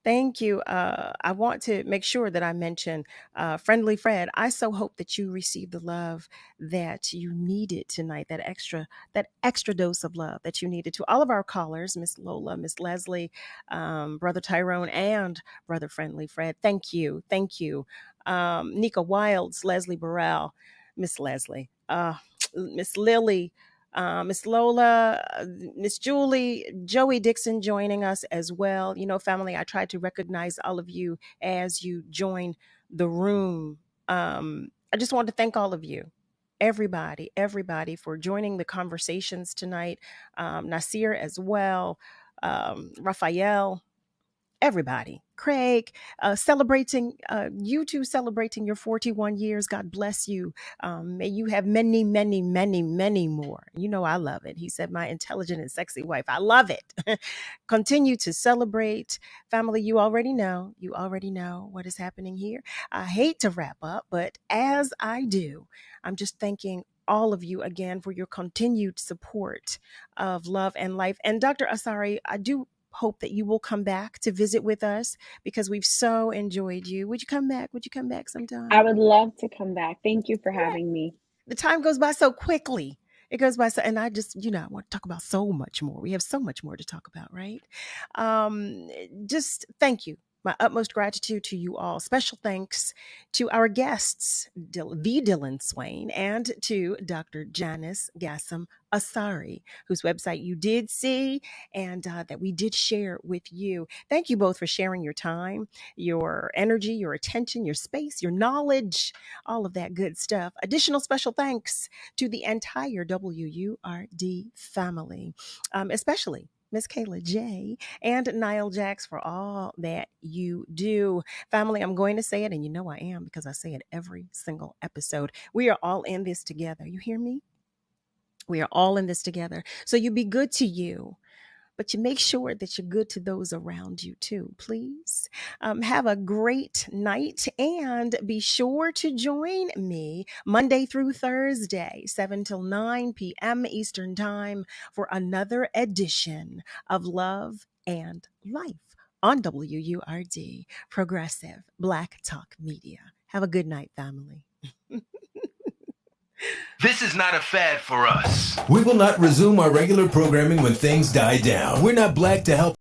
Thank you. I want to make sure that I mention Friendly Fred. I so hope that you received the love that you needed tonight, that extra dose of love that you needed. To all of our callers, Miss Lola, Miss Leslie, Brother Tyrone, and Brother Friendly Fred, thank you. Thank you. Nika Wilds, Leslie Burrell, Miss Leslie, Miss Lily, Miss Lola, Miss Julie, Joey Dixon joining us as well. Family, I tried to recognize all of you as you join the room. I just want to thank all of you, everybody for joining the conversations tonight. Nasir as well, Raphael, everybody. Craig, celebrating, you two celebrating your 41 years. God bless you. May you have many, many, many, many more. I love it. He said, my intelligent and sexy wife. I love it. Continue to celebrate. Family, you already know what is happening here. I hate to wrap up, but as I do, I'm just thanking all of you again for your continued support of Love and Life. And Dr. Asarη, I do hope that you will come back to visit with us because we've so enjoyed you. Would you come back? Would you come back sometime? I would love to come back. Thank you for having me. The time goes by so quickly. It goes by so, and I just, I want to talk about so much more. We have so much more to talk about, right? Just thank you. My utmost gratitude to you all. Special thanks to our guests, the Dillon Swaine, and to Dr. Janice Gassam Asarı, whose website you did see and that we did share with you. Thank you both for sharing your time, your energy, your attention, your space, your knowledge, all of that good stuff. Additional special thanks to the entire WURD family, especially Miss Kayla J. and Niall Jax for all that you do. Family, I'm going to say it, and you know I am because I say it every single episode. We are all in this together. You hear me? We are all in this together. So you be good to you, but you make sure that you're good to those around you too, please. Have a great night and be sure to join me Monday through Thursday, 7 till 9 p.m. Eastern Time for another edition of Love and Life on WURD, Progressive Black Talk Media. Have a good night, family. This is not a fad for us. We will not resume our regular programming when things die down. We're not black to help